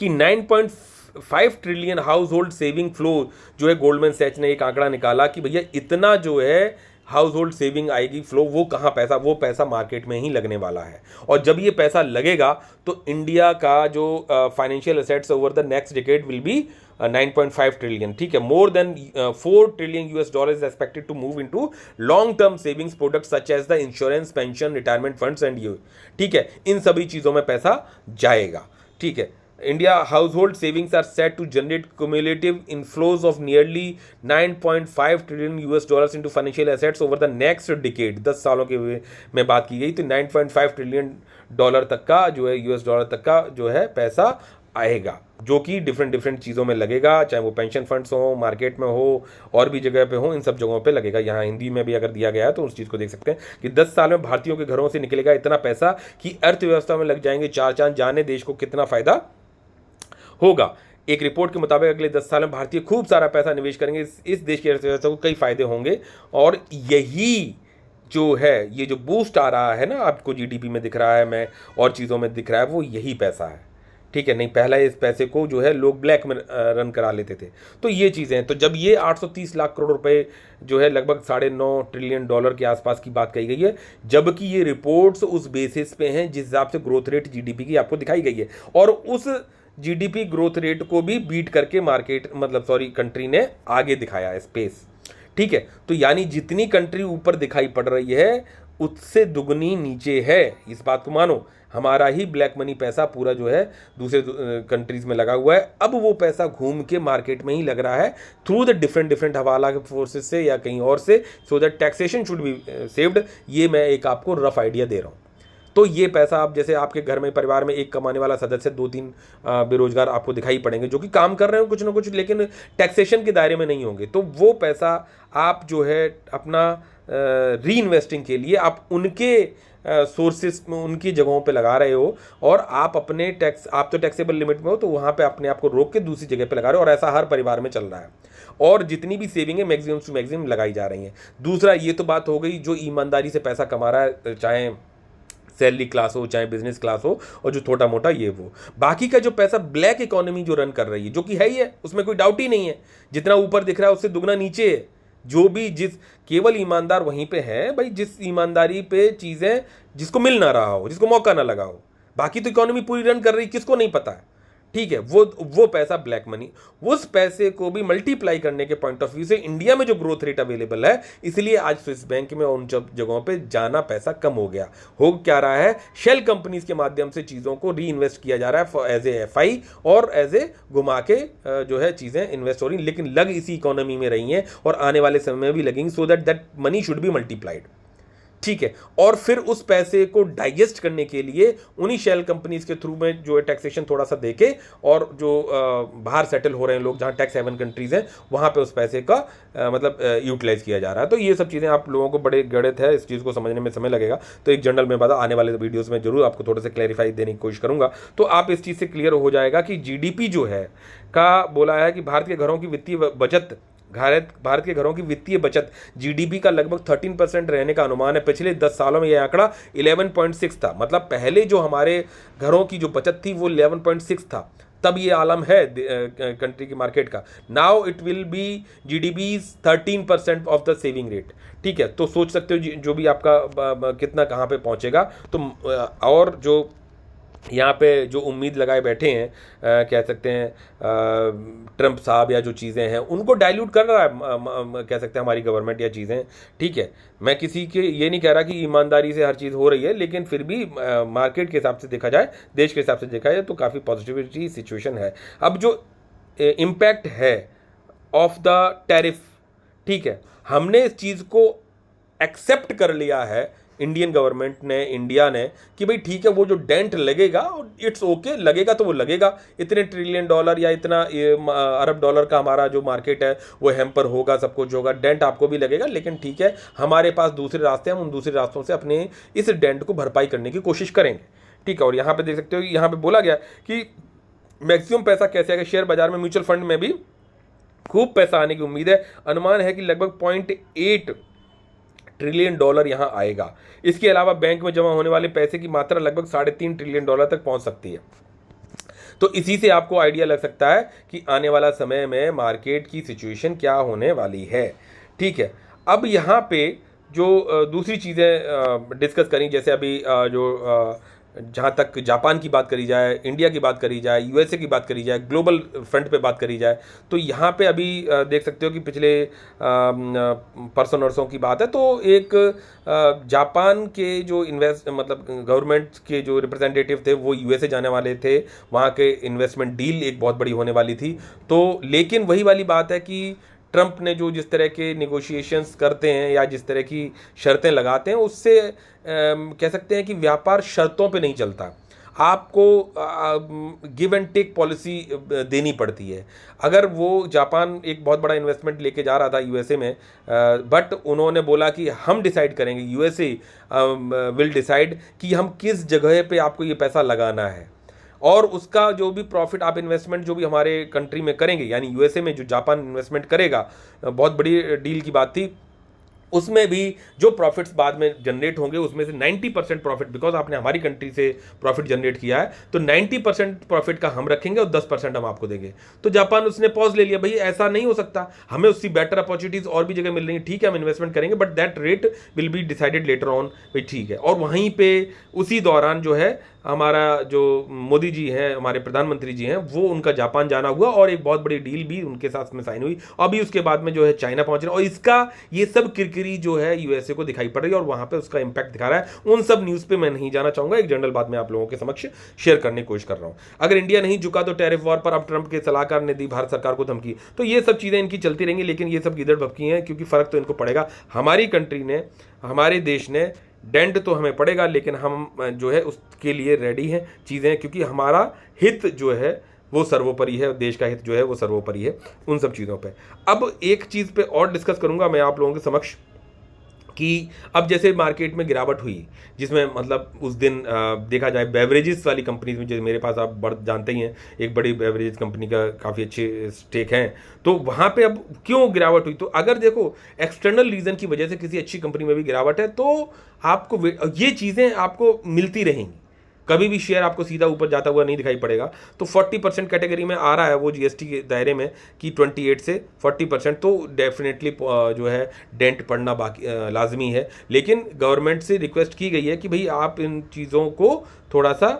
कि 9.5 trillion household saving flow जो है, गोल्डमैन सैच ने एक आंकड़ा निकाला कि भैया इतना जो है हाउस होल्ड सेविंग आएगी, फ्लो, वो कहाँ पैसा, वो पैसा मार्केट में ही लगने वाला है। और जब ये पैसा लगेगा तो इंडिया का जो financial assets over the next decade will be 9.5 trillion, ठीक है। More than 4 trillion US dollar is expected to move into long term savings products such as the insurance, pension, retirement funds and you, ठीक है। इन सभी चीज़ों में पैसा जाएगा, ठीक है। India household savings are set to generate cumulative inflows of nearly 9.5 trillion US dollars into financial assets over the next decade। 10 सालों के में बात की गई, तो 9.5 ट्रिलियन डॉलर तक का जो है, US डॉलर तक का जो है पैसा आएगा, जो कि डिफरेंट चीज़ों में लगेगा, चाहे वो पेंशन फंड्स हो, मार्केट में हो, और भी जगह पे हो, इन सब जगहों पे लगेगा। यहाँ हिंदी में भी अगर दिया गया है तो उस चीज़ को देख सकते हैं कि 10 साल में भारतीयों के घरों से निकलेगा इतना पैसा कि अर्थव्यवस्था में लग जाएंगे 4 चांद, जाने देश को कितना फायदा होगा। एक रिपोर्ट के मुताबिक अगले 10 साल में भारतीय खूब सारा पैसा निवेश करेंगे, इस देश की अर्थव्यवस्था को कई फायदे होंगे। और यही जो है, ये जो बूस्ट आ रहा है ना आपको जीडीपी में दिख रहा है, मैं और चीज़ों में दिख रहा है, वो यही पैसा है। ठीक है, नहीं पहला इस पैसे को जो है लोग ब्लैक में रन करा लेते थे। तो ये चीज़ें हैं। तो जब ये 830 लाख करोड़ रुपए जो है लगभग $9.5 ट्रिलियन के आसपास की बात कही गई है, जबकि ये रिपोर्ट्स उस बेसिस पे हैं जिस हिसाब से ग्रोथ रेट जीडीपी की आपको दिखाई गई है, और उस जीडीपी ग्रोथ रेट को भी बीट करके मार्केट मतलब कंट्री ने आगे दिखाया है स्पेस। ठीक है, तो यानी जितनी कंट्री ऊपर दिखाई पड़ रही है उससे दुगनी नीचे है, इस बात को मानो। हमारा ही ब्लैक मनी पैसा पूरा जो है दूसरे कंट्रीज में लगा हुआ है, अब वो पैसा घूम के मार्केट में ही लग रहा है थ्रू द डिफरेंट हवाला फोर्सेस से या कहीं और से, so that taxation should be saved. ये मैं एक आपको रफ आइडिया दे रहा हूँ। तो ये पैसा आप जैसे आपके घर में परिवार में एक कमाने वाला सदस्य 2-3 बेरोजगार आपको दिखाई पड़ेंगे जो कि काम कर रहे हो कुछ ना कुछ, लेकिन टैक्सेशन के दायरे में नहीं होंगे, तो वो पैसा आप जो है अपना री इन्वेस्टिंग के लिए आप उनके सोर्सेस में उनकी जगहों पे लगा रहे हो, और आप अपने टैक्स, आप तो टैक्सेबल लिमिट में हो तो वहाँ पे अपने आप को रोक के दूसरी जगह पे लगा रहे हो, और ऐसा हर परिवार में चल रहा है। और जितनी भी सेविंग है मैक्सिमम टू मैक्सिमम लगाई जा रही है। दूसरा, ये तो बात हो गई जो ईमानदारी से पैसा कमा रहा है, चाहे सैलरी क्लास हो चाहे बिजनेस क्लास हो, और जो छोटा मोटा ये वो। बाकी का जो पैसा ब्लैक इकोनॉमी जो रन कर रही है, जो कि है ही है, उसमें कोई डाउट ही नहीं है, जितना ऊपर दिख रहा है उससे दुगना नीचे है। जो भी जिस केवल ईमानदार वहीं पे है भाई, जिस ईमानदारी पे चीज़ें जिसको मिल ना रहा हो, जिसको मौका ना लगा हो। बाकी तो इकोनॉमी पूरी रन कर रही, किसको नहीं पता है। ठीक है, वो पैसा ब्लैक मनी, उस पैसे को भी मल्टीप्लाई करने के पॉइंट ऑफ व्यू से इंडिया में जो ग्रोथ रेट अवेलेबल है, इसलिए आज स्विस बैंक में उन जगहों पे जाना पैसा कम हो गया। हो क्या रहा है, शेल कंपनीज के माध्यम से चीज़ों को री इन्वेस्ट किया जा रहा है एज ए एफआई, और एज ए घुमा के जो है चीज़ें इन्वेस्ट हो रही, लेकिन लग इसी इकोनॉमी में रही हैं और आने वाले समय में भी लगेंगी, so that money should be multiplied. ठीक है, और फिर उस पैसे को डाइजेस्ट करने के लिए उन्हीं शेल कंपनीज के थ्रू में जो है टैक्सेशन थोड़ा सा देके, और जो बाहर सेटल हो रहे हैं लोग जहां टैक्स हेवन कंट्रीज हैं, वहां पे उस पैसे का मतलब यूटिलाइज किया जा रहा है। तो ये सब चीज़ें आप लोगों को बड़े गणित है, इस चीज़ को समझने में समय लगेगा। तो एक जनरल में बात आने वाले वीडियोज़ में जरूर आपको थोड़ा सा क्लैरिफाई देने की कोशिश करूंगा, तो आप इस चीज़ से क्लियर हो जाएगा कि जीडीपी जो है का बोला है कि भारत के घरों की वित्तीय बचत, भारत के घरों की वित्तीय बचत जीडीपी का लगभग 13% रहने का अनुमान है। पिछले 10 सालों में यह आंकड़ा 11.6 था। मतलब पहले जो हमारे घरों की जो बचत थी वो 11.6 था, तब ये आलम है कंट्री की मार्केट का। Now it will be GDP 13% of the saving rate. ठीक है, तो सोच सकते हो जो भी आपका कितना कहाँ पे पहुँचेगा। तो और जो यहाँ पे जो उम्मीद लगाए बैठे हैं कह सकते हैं ट्रंप साहब, या जो चीज़ें हैं उनको डाइल्यूट कर रहा है कह सकते हैं हमारी गवर्नमेंट या चीज़ें। ठीक है, मैं किसी के ये नहीं कह रहा कि ईमानदारी से हर चीज़ हो रही है, लेकिन फिर भी मार्केट के हिसाब से देखा जाए, देश के हिसाब से देखा जाए तो काफ़ी पॉजिटिविटी सिचुएशन है। अब जो इम्पैक्ट है ऑफ द टैरिफ, ठीक है, हमने इस चीज़ को एक्सेप्ट कर लिया है इंडियन गवर्नमेंट ने, इंडिया ने, कि भाई ठीक है वो जो डेंट लगेगा इट्स ओके, लगेगा तो वो लगेगा। इतने ट्रिलियन डॉलर या इतना अरब डॉलर का हमारा जो मार्केट है वो हैम्पर होगा, सब कुछ होगा, डेंट आपको भी लगेगा, लेकिन ठीक है हमारे पास दूसरे रास्ते हैं, हम उन दूसरे रास्तों से अपने इस डेंट को भरपाई करने की कोशिश करेंगे। ठीक है, और यहाँ पे देख सकते हो यहाँ पे बोला गया कि मैक्सिमम पैसा कैसे आएगा, शेयर बाजार में, म्यूचुअल फंड में भी खूब पैसा आने की उम्मीद है। अनुमान है कि लगभग 0.8 ट्रिलियन डॉलर यहां आएगा। इसके अलावा बैंक में जमा होने वाले पैसे की मात्रा लगभग 3.5 ट्रिलियन डॉलर तक पहुंच सकती है। तो इसी से आपको आइडिया लग सकता है कि आने वाला समय में मार्केट की सिचुएशन क्या होने वाली है। ठीक है, अब यहाँ पे जो दूसरी चीज़ें डिस्कस करी, जैसे अभी जो जहाँ तक जापान की बात करी जाए, इंडिया की बात करी जाए, यूएसए की बात करी जाए, ग्लोबल फ्रंट पे बात करी जाए, तो यहाँ पे अभी देख सकते हो कि पिछले परसों नरसों की बात है, तो एक जापान के जो मतलब गवर्नमेंट के जो रिप्रेजेंटेटिव थे वो यूएसए जाने वाले थे, वहाँ के इन्वेस्टमेंट डील एक बहुत बड़ी होने वाली थी। तो लेकिन वही वाली बात है कि ट्रंप ने जो जिस तरह के नेगोशिएशंस करते हैं या जिस तरह की शर्तें लगाते हैं, उससे कह सकते हैं कि व्यापार शर्तों पे नहीं चलता, आपको गिव एंड टेक पॉलिसी देनी पड़ती है। अगर वो जापान एक बहुत बड़ा इन्वेस्टमेंट लेके जा रहा था यूएसए में, बट उन्होंने बोला कि हम डिसाइड करेंगे, यूएसए विल डिसाइड कि हम किस जगह पे आपको ये पैसा लगाना है, और उसका जो भी प्रॉफिट आप इन्वेस्टमेंट जो भी हमारे कंट्री में करेंगे, यानी यूएसए में जो जापान इन्वेस्टमेंट करेगा, बहुत बड़ी डील की बात थी, उसमें भी जो प्रॉफिट्स बाद में जनरेट होंगे उसमें से 90% प्रॉफिट, बिकॉज आपने हमारी कंट्री से प्रॉफिट जनरेट किया है, तो 90% प्रॉफिट का हम रखेंगे और 10% हम आपको देंगे। तो जापान उसने पॉज ले लिया, भाई ऐसा नहीं हो सकता, हमें उसकी बेटर अपॉर्चुनिटीज और भी जगह मिल रही है, ठीक है हम इन्वेस्टमेंट करेंगे but that rate will be decided later on, भाई ठीक है। और वहीं पे उसी दौरान जो है हमारा जो मोदी जी हैं, हमारे प्रधानमंत्री जी हैं, वो उनका जापान जाना हुआ और एक बहुत बड़ी डील भी उनके साथ में साइन हुई। अभी उसके बाद में जो है चाइना पहुंच रहा है, और इसका ये सब किरकिरी जो है यूएसए को दिखाई पड़ रही है और वहां पे उसका इंपैक्ट दिखा रहा है। उन सब न्यूज़ पे मैं नहीं जाना चाहूंगा, एक जनरल बात मैं आप लोगों के समक्ष शेयर करने की कोशिश कर रहा हूं। अगर इंडिया नहीं झुका तो टैरिफ वॉर पर अब ट्रंप के सलाहकार ने दी भारत सरकार को धमकी, तो ये सब चीज़ें इनकी चलती रहेंगी, लेकिन ये सब गिदड़ भपकी हैं, क्योंकि फर्क तो इनको पड़ेगा। हमारी कंट्री ने, हमारे देश ने डेंट तो हमें पड़ेगा, लेकिन हम जो है उसके लिए रेडी हैं चीज़ें, क्योंकि हमारा हित जो है वो सर्वोपरि है, देश का हित जो है वो सर्वोपरि है उन सब चीज़ों पे। अब एक चीज़ पे और डिस्कस करूंगा मैं आप लोगों के समक्ष कि अब जैसे मार्केट में गिरावट हुई, जिसमें मतलब उस दिन देखा जाए बेवरेजेस वाली कंपनीज में, जैसे मेरे पास आप जानते ही हैं एक बड़ी बेवरेजेस कंपनी का काफ़ी अच्छे स्टेक हैं, तो वहाँ पे अब क्यों गिरावट हुई, तो अगर देखो एक्सटर्नल रीज़न की वजह से किसी अच्छी कंपनी में भी गिरावट है, तो आपको ये चीज़ें आपको मिलती रहेंगी, कभी भी शेयर आपको सीधा ऊपर जाता हुआ नहीं दिखाई पड़ेगा। तो 40% कैटेगरी में आ रहा है वो जीएसटी के दायरे में कि 28 से 40%, तो डेफिनेटली जो है डेंट पड़ना बाकी लाजमी है। लेकिन गवर्नमेंट से रिक्वेस्ट की गई है कि भाई आप इन चीज़ों को थोड़ा सा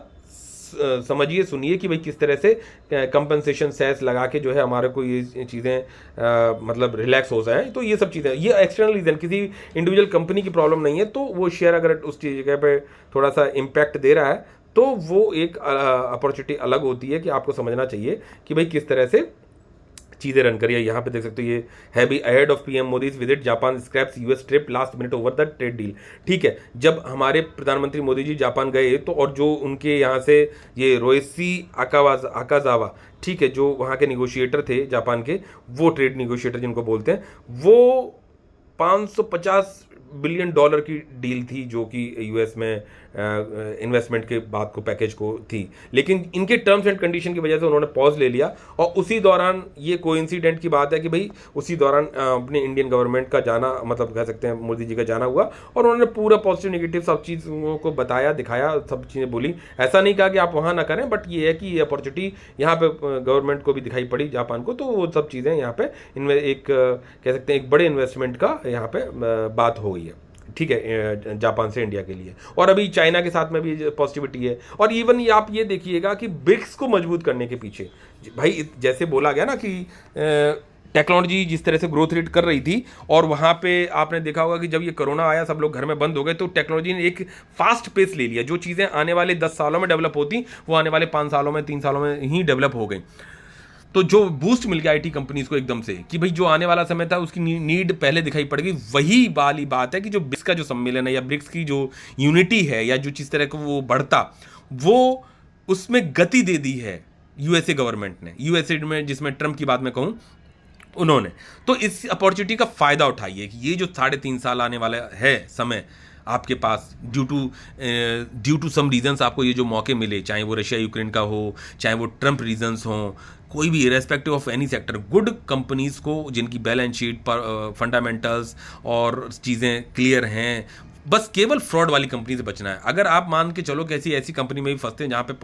समझिए, सुनिए कि भाई किस तरह से कंपनसेशन सेस लगा के जो है हमारे को ये चीज़ें मतलब रिलैक्स हो जाए। तो ये सब चीज़ें, ये एक्सटर्नल रीज़न, किसी इंडिविजुअल कंपनी की प्रॉब्लम नहीं है, तो वो शेयर अगर उस जगह पे थोड़ा सा इम्पैक्ट दे रहा है तो वो एक अपॉर्चुनिटी अलग होती है कि आपको समझना चाहिए कि भाई किस तरह से चीज़ें रन करिए। यहाँ पे देख सकते हो ये है भी ahead of PM Modi's visit Japan scraps US trip last minute over the trade deal. ठीक है, जब हमारे प्रधानमंत्री मोदी जी जापान गए तो, और जो उनके यहाँ से ये रोएसी आकाजावा, ठीक है, जो वहाँ के निगोशिएटर थे जापान के, वो ट्रेड निगोशिएटर जिनको बोलते हैं, वो $550 बिलियन की डील थी जो कि यूएस में इन्वेस्टमेंट के बाद को पैकेज को थी, लेकिन इनके टर्म्स एंड कंडीशन की वजह से उन्होंने पॉज ले लिया। और उसी दौरान ये कोइंसिडेंट की बात है कि भाई उसी दौरान अपने इंडियन गवर्नमेंट का जाना, मतलब कह सकते हैं मोदी जी का जाना हुआ, और उन्होंने पूरा पॉजिटिव नेगेटिव सब चीज़ों को बताया, दिखाया, सब चीज़ें बोली। ऐसा नहीं कहा कि आप वहाँ ना करें, बट ये है कि ये अपॉर्चुनिटी यहाँ पे गवर्नमेंट को भी दिखाई पड़ी जापान को, तो वो सब चीज़ें यहाँ पे इनमें एक कह सकते हैं एक बड़े इन्वेस्टमेंट का यहाँ पे बात हो गई है। ठीक है, जापान से इंडिया के लिए। और अभी चाइना के साथ में भी पॉजिटिविटी है। और इवन आप ये देखिएगा कि ब्रिक्स को मजबूत करने के पीछे, भाई जैसे बोला गया ना कि टेक्नोलॉजी जिस तरह से ग्रोथ रेट कर रही थी, और वहाँ पे आपने देखा होगा कि जब ये कोरोना आया, सब लोग घर में बंद हो गए, तो टेक्नोलॉजी ने एक फास्ट पेस ले लिया। जो चीज़ें आने वाले 10 सालों में डेवलप होती, वो आने वाले 5 सालों में, 3 सालों में ही डेवलप हो गई। तो जो बूस्ट मिल गया आईटी कंपनीज को एकदम से कि भाई जो आने वाला समय था उसकी नीड पहले दिखाई पड़ेगी। वही वाली बात है कि जो ब्रिक्स का जो सम्मेलन है या ब्रिक्स की जो यूनिटी है या जो जिस तरह को वो बढ़ता, वो उसमें गति दे दी है यूएसए गवर्नमेंट ने, यूएसए में जिसमें ट्रम्प की बात मैं कहूँ उन्होंने। तो इस अपॉर्चुनिटी का फ़ायदा उठाइए कि ये जो 3.5 साल आने वाला है समय आपके पास, ड्यू टू सम रीजंस आपको ये जो मौके मिले, चाहे वो रशिया यूक्रेन का हो, चाहे वो ट्रम्प रीजंस हों, कोई भी irrespective of any sector, good companies को जिनकी बैलेंस शीट पर फंडामेंटल्स और चीज़ें क्लियर हैं, बस केवल फ्रॉड वाली कंपनी से बचना है। अगर आप मान के चलो कि ऐसी कंपनी में भी फंसते हैं जहाँ पे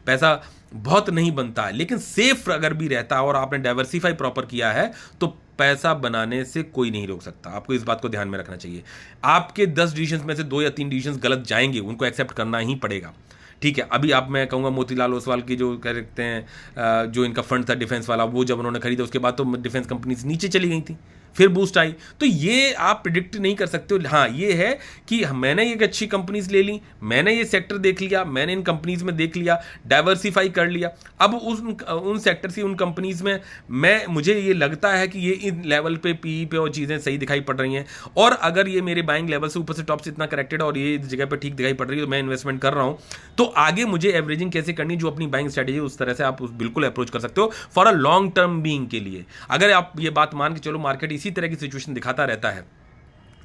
पैसा बहुत नहीं बनता है, लेकिन सेफ अगर भी रहता है और आपने डाइवर्सिफाई प्रॉपर किया है, तो पैसा बनाने से कोई नहीं रोक सकता। आपको इस बात को ध्यान में रखना चाहिए। आपके 10 डिसीजंस में से 2 या 3 डिसीजंस गलत जाएंगे, उनको एक्सेप्ट करना ही पड़ेगा। ठीक है, अभी आप, मैं कहूँगा मोतीलाल ओसवाल की जो कह सकते हैं जो इनका फंड था डिफेंस वाला, वो जब उन्होंने खरीदा उसके बाद तो डिफेंस कंपनीज नीचे चली गई थी, फिर बूस्ट आई। तो ये आप प्रिडिक्ट नहीं कर सकते हो। हाँ, ये है कि मैंने एक अच्छी कंपनीज ले ली, मैंने ये सेक्टर देख लिया, मैंने इन कंपनीज में देख लिया, डाइवर्सिफाई कर लिया। अब उन सेक्टर से, उन कंपनीज में मुझे ये लगता है कि ये इन लेवल पे पी पे और चीज़ें सही दिखाई पड़ रही हैं, और अगर ये मेरे बाइंग लेवल से ऊपर से टॉप से इतना करेक्टेड और ये इस जगह पर ठीक दिखाई पड़ रही है, तो मैं इन्वेस्टमेंट कर रहा हूँ। तो आगे मुझे एवरेजिंग कैसे करनी, जो अपनी बाइंग स्ट्रेटेजी उस तरह से आप बिल्कुल अप्रोच कर सकते हो for a long term being के लिए। अगर आप ये बात मान के चलो मार्केट इसी तरह की सिचुएशन दिखाता रहता है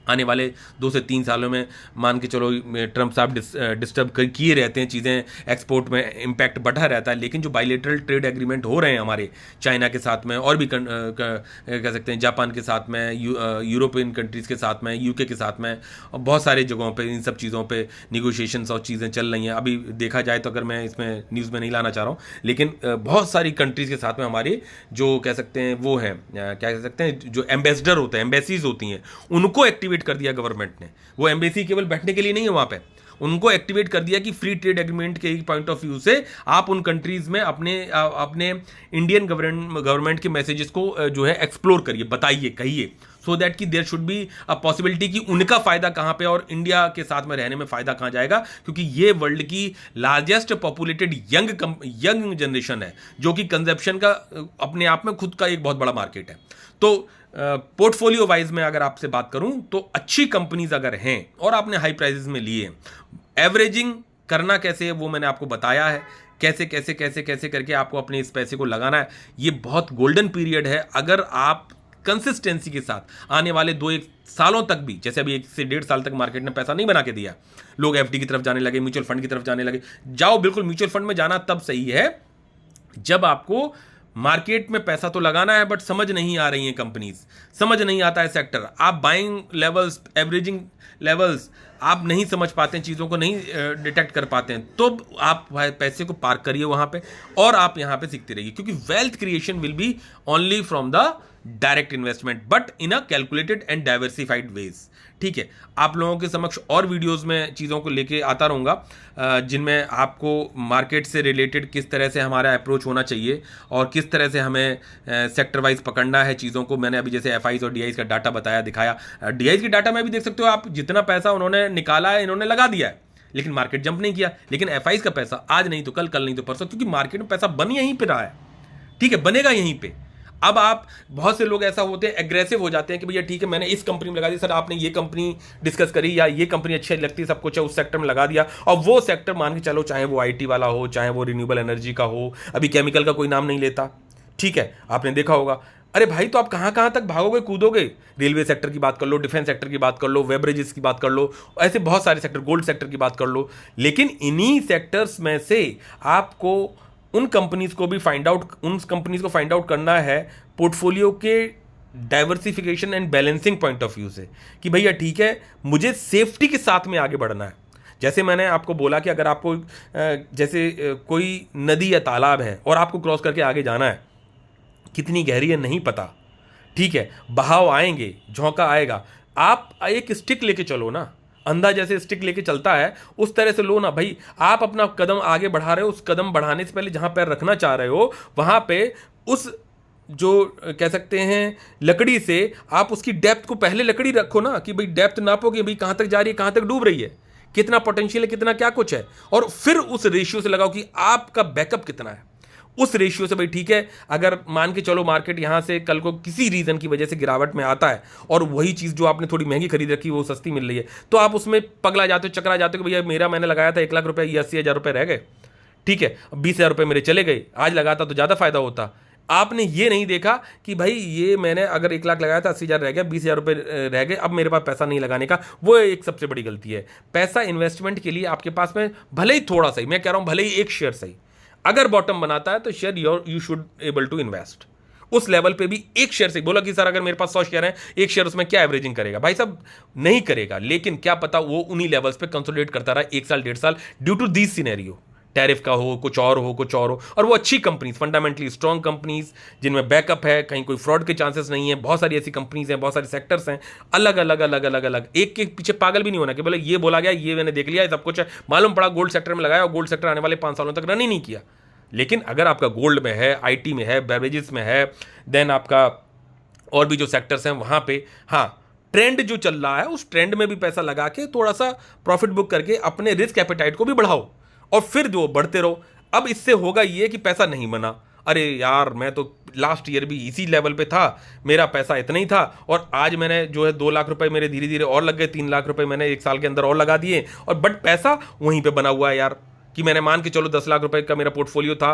आने वाले 2 से 3 सालों में मान के चलो ट्रम्प साहब डिस्टर्ब किए रहते हैं, चीज़ें एक्सपोर्ट में इम्पैक्ट बढ़ा रहता है, लेकिन जो बायलैटरल ट्रेड एग्रीमेंट हो रहे हैं हमारे चाइना के साथ में और भी कह सकते हैं जापान के साथ में, यूरोपियन कंट्रीज़ के साथ में, यूके के साथ में, और बहुत सारे जगहों पे इन सब चीज़ों पे निगोशिएशंस और चीज़ें चल रही हैं। अभी देखा जाए तो अगर मैं इसमें न्यूज़ में नहीं लाना चाह रहा हूँ, लेकिन बहुत सारी कंट्रीज़ के साथ में हमारे जो कह सकते हैं वो हैं, क्या कह सकते हैं, जो एम्बेसडर होते हैं, एम्बेसीज होती हैं, उनको एक्टिवेट कर दिया गवर्नमेंट ने। वो एम्बेसी केवल बैठने के लिए नहीं है वहाँ पे, उनको एक्टिवेट कर दिया कि फ्री ट्रेड एग्रीमेंट के पॉइंट ऑफ व्यू से आप उन कंट्रीज में अपने इंडियन गवर्नमेंट के मैसेजेस को जो है एक्सप्लोर करिए, बताइए, कहिए, सो दैट कि there should be a possibility कि उनका फायदा कहाँ पे और इंडिया के साथ में रहने में फायदा कहाँ जाएगा, क्योंकि ये वर्ल्ड की लार्जेस्ट पॉपुलेटेड यंग जनरेशन है, जो कि कंजप्शन का अपने आप में खुद का एक बहुत बड़ा मार्केट है। तो पोर्टफोलियो वाइज में अगर आपसे बात करूं तो अच्छी कंपनीज अगर हैं और आपने हाई प्राइसेस में लिए, एवरेजिंग करना कैसे है वो मैंने आपको बताया है, कैसे कैसे कैसे कैसे करके आपको अपने इस पैसे को लगाना है। ये बहुत गोल्डन पीरियड है अगर आप कंसिस्टेंसी के साथ आने वाले 2-1 सालों तक भी, जैसे अभी 1 से 1.5 साल तक मार्केट ने पैसा नहीं बना के दिया, लोग एफडी की तरफ जाने लगे, म्यूचुअल फंड की तरफ जाने लगे। जाओ, बिल्कुल म्यूचुअल फंड में जाना तब सही है जब आपको मार्केट में पैसा तो लगाना है, बट समझ नहीं आ रही हैं कंपनीज, समझ नहीं आता है सेक्टर, आप बाइंग लेवल्स, एवरेजिंग लेवल्स आप नहीं समझ पाते हैं, चीज़ों को नहीं डिटेक्ट कर पाते हैं, तो आप पैसे को पार्क करिए वहाँ पे और आप यहाँ पे सीखते रहिए, क्योंकि wealth creation will be only from the direct investment but in a calculated and diversified ways. ठीक है, आप लोगों के समक्ष और वीडियोस में चीज़ों को लेके आता रहूँगा जिनमें आपको मार्केट से रिलेटेड किस तरह से हमारा अप्रोच होना चाहिए और किस तरह से हमें सेक्टर वाइज पकड़ना है चीज़ों को। मैंने अभी जैसे एफआईज और डीआईज का डाटा बताया, दिखाया। डीआईज की डाटा में भी देख सकते हो आप, जितना पैसा उन्होंने निकाला है इन्होंने लगा दिया है, लेकिन मार्केट जंप नहीं किया। लेकिन एफआईज का पैसा आज नहीं तो कल, कल नहीं तो परसों, क्योंकि मार्केट में पैसा बन यहीं पर रहा है, ठीक है, बनेगा यहीं पर। अब आप, बहुत से लोग ऐसा होते हैं, एग्रेसिव हो जाते हैं कि भैया ठीक है मैंने इस कंपनी में लगा दी, सर आपने ये कंपनी डिस्कस करी या ये कंपनी अच्छी लगती है, सब कुछ है, उस सेक्टर में लगा दिया, और वो सेक्टर मान के चलो चाहे वो आईटी वाला हो, चाहे वो रिन्यूएबल एनर्जी का हो, अभी केमिकल का कोई नाम नहीं लेता, ठीक है, आपने देखा होगा। अरे भाई, तो आप कहाँ कहाँ तक भागोगे, कूदोगे? रेलवे सेक्टर की बात कर लो, डिफेंस सेक्टर की बात कर लो, वेबरेजेस की बात कर लो, ऐसे बहुत सारे सेक्टर, गोल्ड सेक्टर की बात कर लो, लेकिन इन्हीं सेक्टर्स में से आपको उन कंपनीज को फाइंड आउट करना है पोर्टफोलियो के diversification and balancing point of view से, कि भैया ठीक है मुझे सेफ्टी के साथ में आगे बढ़ना है। जैसे मैंने आपको बोला कि अगर आपको जैसे कोई नदी या तालाब है और आपको क्रॉस करके आगे जाना है, कितनी गहरी है नहीं पता, ठीक है, बहाव आएंगे, झोंका आएगा, आप एक स्टिक लेके चलो ना, अंधा जैसे स्टिक लेके चलता है उस तरह से लो ना भाई। आप अपना कदम आगे बढ़ा रहे हो, उस कदम बढ़ाने से पहले जहां पैर रखना चाह रहे हो वहां पे उस जो कह सकते हैं लकड़ी से आप उसकी डेप्थ को पहले लकड़ी रखो ना, कि भाई डेप्थ नापोगे, भाई कहां तक जा रही है, कहां तक डूब रही है, कितना पोटेंशियल है, कितना क्या कुछ है, और फिर उस रेशियो से लगाओ कि आपका बैकअप कितना है। उस रेशियो से भाई ठीक है, अगर मान के चलो मार्केट यहाँ से कल को किसी रीज़न की वजह से गिरावट में आता है और वही चीज़ जो आपने थोड़ी महंगी खरीद रखी वो सस्ती मिल रही है, तो आप उसमें पगला जाते हो, चकरा जाते हो कि भैया मेरा मैंने लगाया था 1 लाख रुपये, ये 80,000 रुपये रह गए, ठीक है, 20,000 रुपये मेरे चले गए, आज लगाता तो ज़्यादा फायदा होता। आपने ये नहीं देखा कि भाई ये मैंने अगर 1 लाख लगाया था, 80,000 रह गया, 20,000 रुपये रह गए, अब मेरे पास पैसा नहीं लगाने का। वो एक सबसे बड़ी गलती है। पैसा इन्वेस्टमेंट के लिए आपके पास में भले ही थोड़ा सही, मैं कह रहा हूँ भले ही 1 शेयर सही, अगर बॉटम बनाता है तो share you should able to invest. उस लेवल पे भी 1 शेयर से बोला कि सर अगर मेरे पास 100 शेयर हैं, 1 शेयर उसमें क्या एवरेजिंग करेगा? भाई साहब नहीं करेगा, लेकिन क्या पता वो उन्हीं लेवल्स पे कंसोलिडेट करता रहा 1 साल 1.5 साल, due to this scenario, tariff का हो, कुछ और हो, कुछ और हो, और वो अच्छी कंपनीज, फंडामेंटली स्ट्रॉन्ग कंपनीज जिनमें बैकअप है, कहीं कोई फ्रॉड के चांसेस नहीं है, बहुत सारी ऐसी कंपनीज हैं, बहुत सारे सेक्टर्स हैं, अलग अलग अलग अलग अलग, एक के पीछे पागल भी नहीं होना कि बोले ये बोला गया, ये मैंने देख लिया, सब कुछ है, मालूम पड़ा गोल्ड सेक्टर में लगाया और गोल्ड सेक्टर आने वाले 5 सालों तक रन ही नहीं किया। लेकिन अगर आपका गोल्ड में है, आईटी में है, बेवरेजेस में है, देन आपका और भी जो सेक्टर्स हैं वहाँ पे, हाँ, ट्रेंड जो चल रहा है उस ट्रेंड में भी पैसा लगा के थोड़ा सा प्रॉफिट बुक करके अपने रिस्क एपेटाइट को भी बढ़ाओ और फिर जो बढ़ते रहो। अब इससे होगा ये कि पैसा नहीं बना, अरे यार मैं तो लास्ट ईयर भी इसी लेवल पे था, मेरा पैसा इतना ही था और आज मैंने जो है 2 लाख रुपए मेरे धीरे धीरे और लग गए, 3 लाख रुपए मैंने 1 साल के अंदर और लगा दिए, और बट पैसा वहीं पे बना हुआ है यार, कि मैंने मान के चलो 10 लाख रुपए का मेरा पोर्टफोलियो था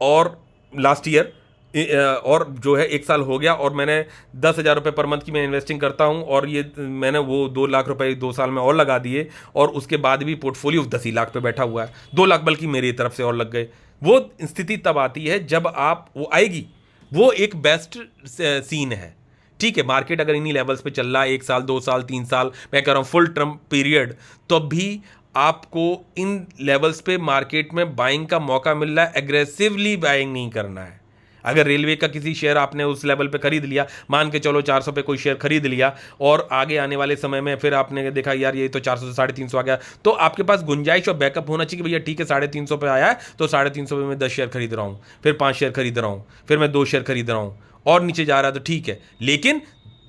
और लास्ट ईयर और जो है 1 साल हो गया और मैंने 10,000 रुपये पर मंथ की मैं इन्वेस्टिंग करता हूँ और ये मैंने वो 2 लाख रुपए 2 साल में और लगा दिए और उसके बाद भी पोर्टफोलियो 10 ही लाख पे बैठा हुआ है, 2 लाख बल्कि मेरी तरफ से और लग गए। वो स्थिति तब आती है जब आप वो आएगी, वो एक बेस्ट सीन है। ठीक है, मार्केट अगर इन्हीं लेवल्स पे चल रहा है 1 साल 2 साल 3 साल, मैं कह रहा हूँ फुल टर्म पीरियड, तो भी आपको इन लेवल्स पे मार्केट में बाइंग का मौका मिल रहा है। एग्रेसिवली बाइंग नहीं करना है। अगर रेलवे का किसी शेयर आपने उस लेवल पे खरीद लिया, मान के चलो 400 पे कोई शेयर खरीद लिया और आगे आने वाले समय में फिर आपने देखा यार ये तो 400 से 350 आ गया, तो आपके पास गुंजाइश और बैकअप होना चाहिए कि भैया ठीक है 350 पे आया है तो 350 पे मैं 10 शेयर खरीद रहा हूँ, फिर 5 शेयर खरीद रहा हूँ, फिर मैं 2 शेयर खरीद रहा हूँ और नीचे जा रहा है तो ठीक है। लेकिन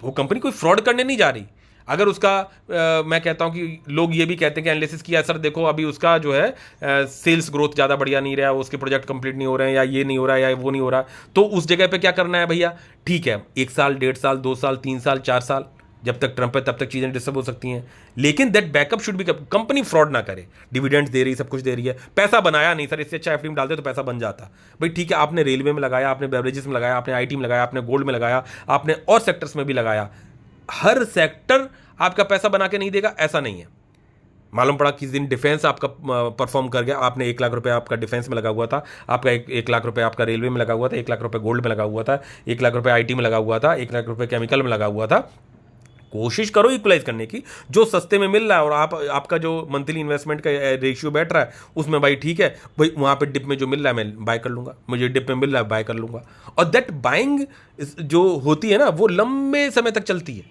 वो कंपनी कोई फ्रॉड करने नहीं जा रही। अगर उसका मैं कहता हूं कि लोग ये भी कहते हैं कि एनालिसिस किया सर देखो अभी उसका जो है सेल्स ग्रोथ ज़्यादा बढ़िया नहीं रहा, उसके प्रोजेक्ट कंप्लीट नहीं हो रहे हैं, या ये नहीं हो रहा है या वो नहीं हो रहा, तो उस जगह पे क्या करना है भैया? ठीक है 1 साल 1.5 साल 2 साल 3 साल 4 साल, जब तक ट्रंप है तब तक चीज़ें डिस्टर्ब हो सकती हैं, लेकिन that backup should be, company fraud ना करे, डिविडेंड्स दे रही, सब कुछ दे रही है, पैसा बनाया नहीं सर, इससे अच्छा एफडी में डालते तो पैसा बन जाता। भाई ठीक है, आपने रेलवे में लगाया, आपने बेवरेजेस में लगाया, आपने आईटी में लगाया, आपने गोल्ड में लगाया, आपने और सेक्टर्स में भी लगाया, हर सेक्टर आपका पैसा बना के नहीं देगा ऐसा नहीं है। मालूम पड़ा किस दिन डिफेंस आपका परफॉर्म कर गया, आपने 1 लाख रुपए आपका डिफेंस में लगा हुआ था, आपका 1 लाख रुपए आपका रेलवे में लगा हुआ था, 1 लाख रुपए गोल्ड में लगा हुआ था, 1 लाख रुपए आईटी में लगा हुआ था, 1 लाख रुपए केमिकल में लगा हुआ था। कोशिश करो इक्वलाइज करने की, जो सस्ते में मिल रहा है और आपका जो मंथली इन्वेस्टमेंट का रेशियो बैठ रहा है उसमें भाई ठीक है भाई, वहाँ पे डिप में जो मिल रहा है मैं बाय कर लूँगा, मुझे डिप में मिल रहा है बाय कर लूँगा। और दैट बाइंग जो होती है ना वो लंबे समय तक चलती है,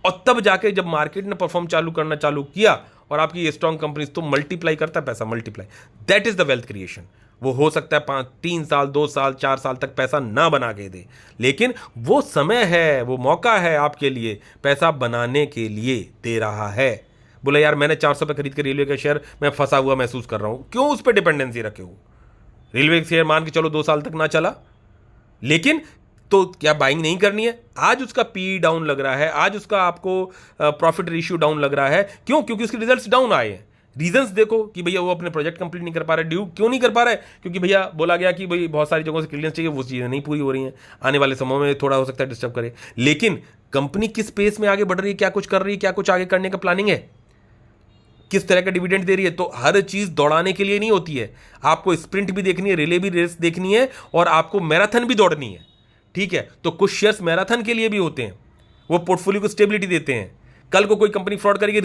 और तब जाके जब मार्केट ने परफॉर्म करना चालू किया और आपकी ये स्ट्रॉन्ग कंपनीज, तो मल्टीप्लाई करता है पैसा, multiply, that is the wealth creation. वो हो सकता है 3 साल 2 साल 4 साल तक पैसा ना बना के दे, लेकिन वो समय है, वो मौका है आपके लिए पैसा बनाने के लिए दे रहा है। बोला यार मैंने 400 पे खरीद के रेलवे का शेयर मैं फंसा हुआ महसूस कर रहा हूं, क्यों उस पर डिपेंडेंसी रखे हो? रेलवे का शेयर मान के चलो 2 साल तक ना चला, लेकिन तो क्या बाइंग नहीं करनी है? आज उसका पी डाउन लग रहा है, आज उसका आपको प्रॉफिट रेशियो डाउन लग रहा है, क्यों? क्योंकि उसके रिजल्ट्स डाउन आए हैं। रीजंस देखो कि भैया वो अपने प्रोजेक्ट कंप्लीट नहीं कर पा रहे, ड्यू क्यों नहीं कर पा रहे? क्योंकि भैया बोला गया कि भाई बहुत सारी जगहों से क्लियरेंस चाहिए, वो चीज़ें नहीं पूरी हो रही हैं, आने वाले समय में थोड़ा हो सकता है डिस्टर्ब करे। लेकिन कंपनी किस पेस में आगे बढ़ रही है, क्या कुछ कर रही है, क्या कुछ आगे करने का प्लानिंग है, किस तरह का डिविडेंड दे रही है, तो हर चीज दौड़ाने के लिए नहीं होती है। आपको स्प्रिंट भी देखनी है, रिले भी रेस देखनी है, और आपको मैराथन भी दौड़नी है। ठीक है, तो कुछ शेयर्स मैराथन के लिए भी होते हैं, वो पोर्टफोलियो को स्टेबिलिटी देते हैं। कल को कोई कंपनी फ्रॉड करेगी,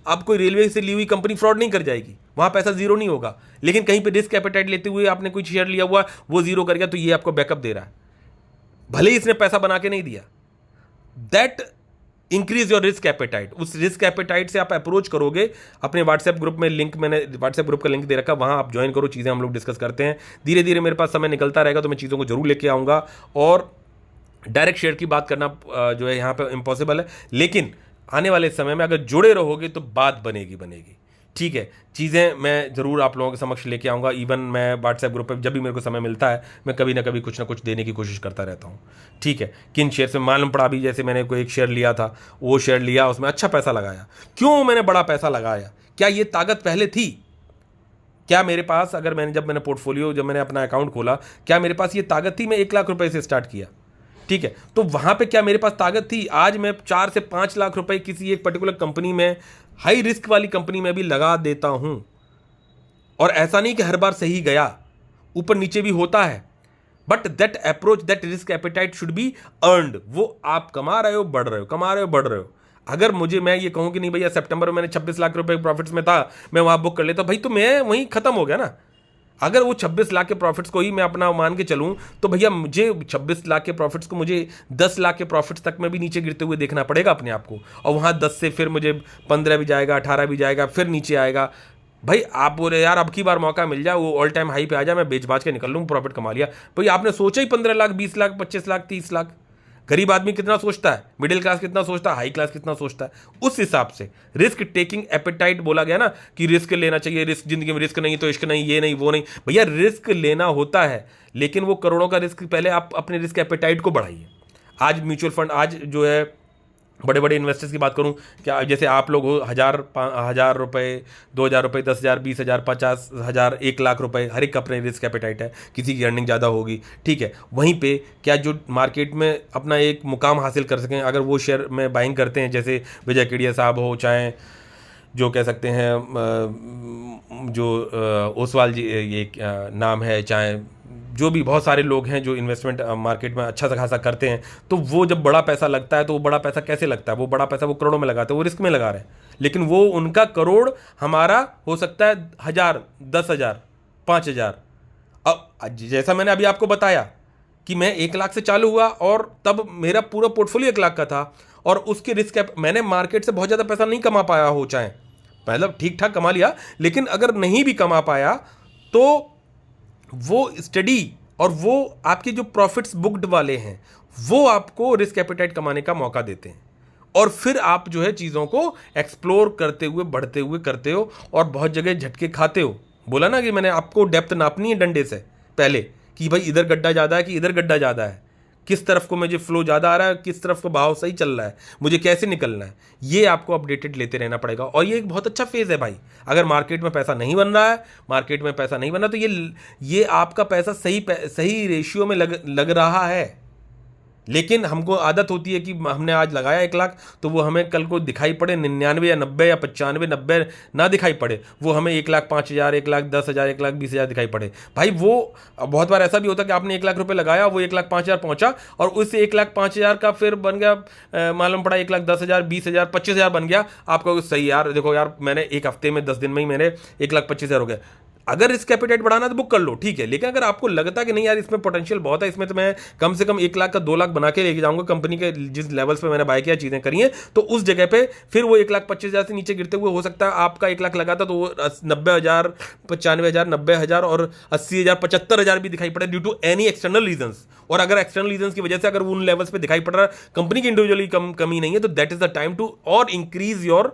अब कोई रेलवे से ली हुई कंपनी फ्रॉड नहीं कर जाएगी, वहां पैसा जीरो नहीं होगा, लेकिन कहीं पे रिस्क एपेटाइट लेते हुए आपने कोई शेयर लिया हुआ वो जीरो कर गया, तो ये आपको बैकअप दे रहा है, भले ही इसने पैसा बना के नहीं दिया। That increase your risk appetite. उस रिस्क एपेटाइट से आप अप्रोच करोगे। अपने व्हाट्सएप ग्रुप में लिंक, मैंने व्हाट्सएप ग्रुप का लिंक दे रखा, वहां आप ज्वाइन करो, चीज़ें हम लोग डिस्कस करते हैं। धीरे धीरे मेरे पास समय निकलता रहेगा तो मैं चीज़ों को जरूर लेके आऊँगा, और डायरेक्ट शेयर की बात करना जो है यहाँ पे इम्पॉसिबल है, लेकिन आने वाले समय में अगर जुड़े रहोगे तो बात बनेगी बनेगी। ठीक है, चीज़ें मैं ज़रूर आप लोगों के समक्ष लेके आऊँगा। इवन मैं व्हाट्सएप ग्रुप पे जब भी मेरे को समय मिलता है मैं कभी ना कभी कुछ ना कुछ देने की कोशिश करता रहता हूँ। ठीक है, किन शेयर से मालूम पड़ा, अभी जैसे मैंने कोई एक शेयर लिया था, वो शेयर लिया, उसमें अच्छा पैसा लगाया। क्यों मैंने बड़ा पैसा लगाया? क्या ये ताकत पहले थी? क्या मेरे पास, अगर जब मैंने पोर्टफोलियो, जब मैंने अपना अकाउंट खोला, क्या मेरे पास ये ताकत थी? मैं 1 लाख रुपए से स्टार्ट किया। ठीक है, तो वहां पे क्या मेरे पास ताकत थी? आज मैं 4 से 5 लाख रुपए किसी एक पर्टिकुलर कंपनी में, हाई रिस्क वाली कंपनी में भी लगा देता हूं, और ऐसा नहीं कि हर बार सही गया, ऊपर नीचे भी होता है, but that approach, that risk appetite should be earned. वो आप कमा रहे हो, बढ़ रहे हो, कमा रहे हो, बढ़ रहे हो। अगर मैं ये कहूं कि नहीं भैया सितंबर में मैंने 26 लाख रुपए प्रॉफिट्स में था, मैं वहां बुक कर लेता, भाई तो मैं वहीं खत्म हो गया ना। अगर वो 26 लाख के प्रॉफिट्स को ही मैं अपना मान के चलूं, तो भैया मुझे 26 लाख के प्रॉफिट्स को मुझे 10 लाख के प्रॉफिट्स तक में भी नीचे गिरते हुए देखना पड़ेगा अपने आप को, और वहां 10 से फिर मुझे 15 भी जाएगा, 18 भी जाएगा, फिर नीचे आएगा। भाई आप बोले यार अब की बार मौका मिल जाए, वो ऑल टाइम हाई पे आ जाए, मैं बेच बाज के निकल लूँ, प्रॉफिट कमा लिया। भाई आपने सोचा ही 15 लाख, 20 लाख, 25 लाख, 30 लाख। गरीब आदमी कितना सोचता है, मिडिल क्लास कितना सोचता है, हाई क्लास कितना सोचता है? उस हिसाब से रिस्क टेकिंग एपेटाइट बोला गया ना, कि रिस्क लेना चाहिए, रिस्क जिंदगी में, रिस्क नहीं तो इश्क नहीं, ये नहीं वो नहीं। भैया रिस्क लेना होता है, लेकिन वो करोड़ों का रिस्क, पहले आप अपने रिस्क एपेटाइट को बढ़ाइए। आज म्यूचुअल फंड, आज जो है बड़े बड़े इन्वेस्टर्स की बात करूं, क्या जैसे आप लोग हो, 1,000 रुपये, 2,000 रुपये, 10,000, 20,000, 50,000, 1,00,000 रुपये, हर एक का अपने रिस्क एपेटाइट है, किसी की अर्निंग ज़्यादा होगी, ठीक है। वहीं पे क्या जो मार्केट में अपना एक मुकाम हासिल कर सकें, अगर वो शेयर में बाइंग करते हैं, जैसे विजय केडिया साहब हो, चाहे जो कह सकते हैं जो ओसवाल जी, ये नाम है, चाहे जो भी बहुत सारे लोग हैं जो इन्वेस्टमेंट मार्केट में अच्छा सा खासा करते हैं, तो वो जब बड़ा पैसा लगता है, तो वो बड़ा पैसा कैसे लगता है, वो बड़ा पैसा वो करोड़ों में लगाते हैं, वो रिस्क में लगा रहे हैं, लेकिन वो उनका करोड़ हमारा हो सकता है 1,000, 10,000, 5,000। अब जैसा मैंने अभी आपको बताया कि मैं 1,00,000 से चालू हुआ और तब मेरा पूरा पोर्टफोलियो 1,00,000 का था, और उसके रिस्क मैंने मार्केट से बहुत ज़्यादा पैसा नहीं कमा पाया हो, चाहे मतलब ठीक ठाक कमा लिया, लेकिन अगर नहीं भी कमा पाया तो वो स्टडी और वो आपके जो प्रॉफिट्स बुक्ड वाले हैं वो आपको रिस्क एपेटाइट कमाने का मौका देते हैं, और फिर आप जो है चीज़ों को एक्सप्लोर करते हुए बढ़ते हुए करते हो और बहुत जगह झटके खाते हो। बोला ना कि मैंने आपको डेप्थ नापनी है डंडे से पहले, कि भाई इधर गड्ढा ज़्यादा है कि इधर गड्ढा ज़्यादा है, किस तरफ को मुझे फ्लो ज़्यादा आ रहा है, किस तरफ को बहाव सही चल रहा है, मुझे कैसे निकलना है, ये आपको अपडेटेड लेते रहना पड़ेगा। और ये एक बहुत अच्छा फेज़ है भाई। अगर मार्केट में पैसा नहीं बन रहा है, मार्केट में पैसा नहीं बन रहा, तो ये आपका पैसा सही रेशियो में लग रहा है, लेकिन हमको आदत होती है कि हमने आज लगाया 1,00,000, तो वो हमें कल को दिखाई पड़े 99 या 90 या 95, 90 ना दिखाई पड़े, वो हमें 1,05,000, 1,10,000, 1,20,000 दिखाई पड़े। भाई वो बहुत बार ऐसा भी होता है कि आपने 1,00,000 रुपये लगाया, वो 1,05,000 पहुंचा, और उस 1,05,000 का फिर बन गया, मालूम पड़ा 1,10,000, 20,000, 25,000 बन गया। आपको सही यार, देखो यार मैंने एक हफ्ते में 10 दिन में ही मेरे 1,25,000 हो गए। अगर रिस्क कैपिटेट बढ़ाना तो बुक कर लो, ठीक है, लेकिन अगर आपको लगता है कि नहीं यार इसमें पोटेंशियल बहुत है, इसमें तो मैं कम से कम 1,00,000 का 2,00,000 बना के लेके जाऊंगा, कंपनी के जिस लेवल्स पे मैंने बाय किया, चीज़ें करी हैं, तो उस जगह पे फिर वो 1,25,000 से नीचे गिरते हुए हो सकता है आपका 1,00,000 लगा था तो वो 90,000, 95,000, 90,000 और 80,000, 75,000 भी दिखाई पड़े due to any external reasons. और अगर एक्सटर्नल रीजंस की वजह से अगर उन लेवल्स पे दिखाई पड़ रहा है, कंपनी की इंडिविजुअली कमी नहीं है, तो that is the time to और इंक्रीज योर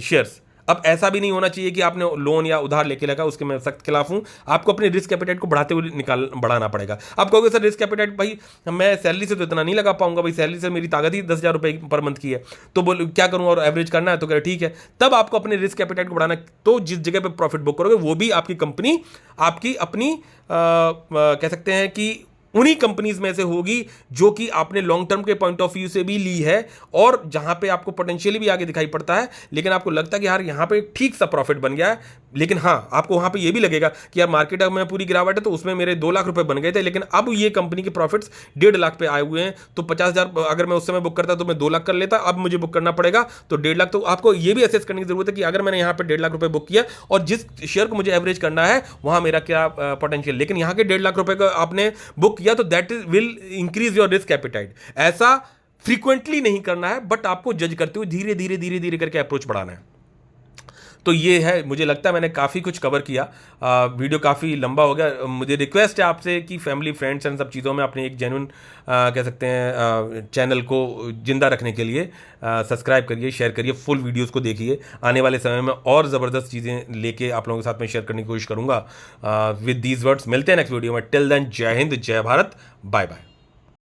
शेयर्स। अब ऐसा भी नहीं होना चाहिए कि आपने लोन या उधार लेके लगा, उसके मैं सख्त खिलाफ हूं। आपको अपने रिस्क एपेटाइट को बढ़ाते हुए बढ़ाना पड़ेगा। आप कहोगे सर रिस्क एपेटाइट भाई मैं सैलरी से तो इतना नहीं लगा पाऊंगा, भाई सैलरी से मेरी ताकत ही 10,000 रुपये पर मंथ की है, तो बोल क्या करूं, और एवरेज करना है, तो कह ठीक है, तब आपको अपने रिस्क एपेटाइट को बढ़ाना। तो जिस जगह पे प्रॉफिट बुक करोगे वो भी आपकी कंपनी आपकी अपनी कह सकते हैं कि उन्हीं कंपनीज में से होगी जो कि आपने लॉन्ग टर्म के पॉइंट ऑफ व्यू से भी ली है, और जहां पे आपको पोटेंशियली भी आगे दिखाई पड़ता है, लेकिन आपको लगता है कि यार यहां पे ठीक सा प्रॉफिट बन गया है, लेकिन हाँ आपको वहां पे ये भी लगेगा कि यार मार्केट में पूरी गिरावट है, तो उसमें मेरे 2,00,000 रुपए बन गए थे, लेकिन अब ये कंपनी के प्रॉफिट्स 1,50,000 पे आए हुए हैं, तो 50,000 अगर मैं उस समय बुक करता तो मैं 2,00,000 कर लेता, अब मुझे बुक करना पड़ेगा तो 1,50,000। तो आपको ये भी असेस करने की जरूरत है कि अगर मैंने यहाँ पे 1,50,000 रुपए बुक किया और जिस शेयर को मुझे एवरेज करना है वहां मेरा क्या पोटेंशियल, लेकिन यहाँ के 1,50,000 रुपए का आपने बुक किया तो that is will increase your risk appetite. ऐसा फ्रीक्वेंटली नहीं करना है, बट आपको जज करते हुए धीरे धीरे धीरे धीरे करके अप्रोच बढ़ाना है। तो ये है, मुझे लगता है मैंने काफ़ी कुछ कवर किया, वीडियो काफ़ी लंबा हो गया। मुझे रिक्वेस्ट है आपसे कि फैमिली फ्रेंड्स एंड सब चीज़ों में अपने एक जेन्युइन कह सकते हैं चैनल को जिंदा रखने के लिए सब्सक्राइब करिए, शेयर करिए, फुल वीडियोस को देखिए। आने वाले समय में और ज़बरदस्त चीज़ें लेके आप लोगों के साथ में शेयर करने की कोशिश करूँगा। विद दीज वर्ड्स मिलते हैं नेक्स्ट वीडियो में। टिल देन जय हिंद, जय भारत, बाय बाय।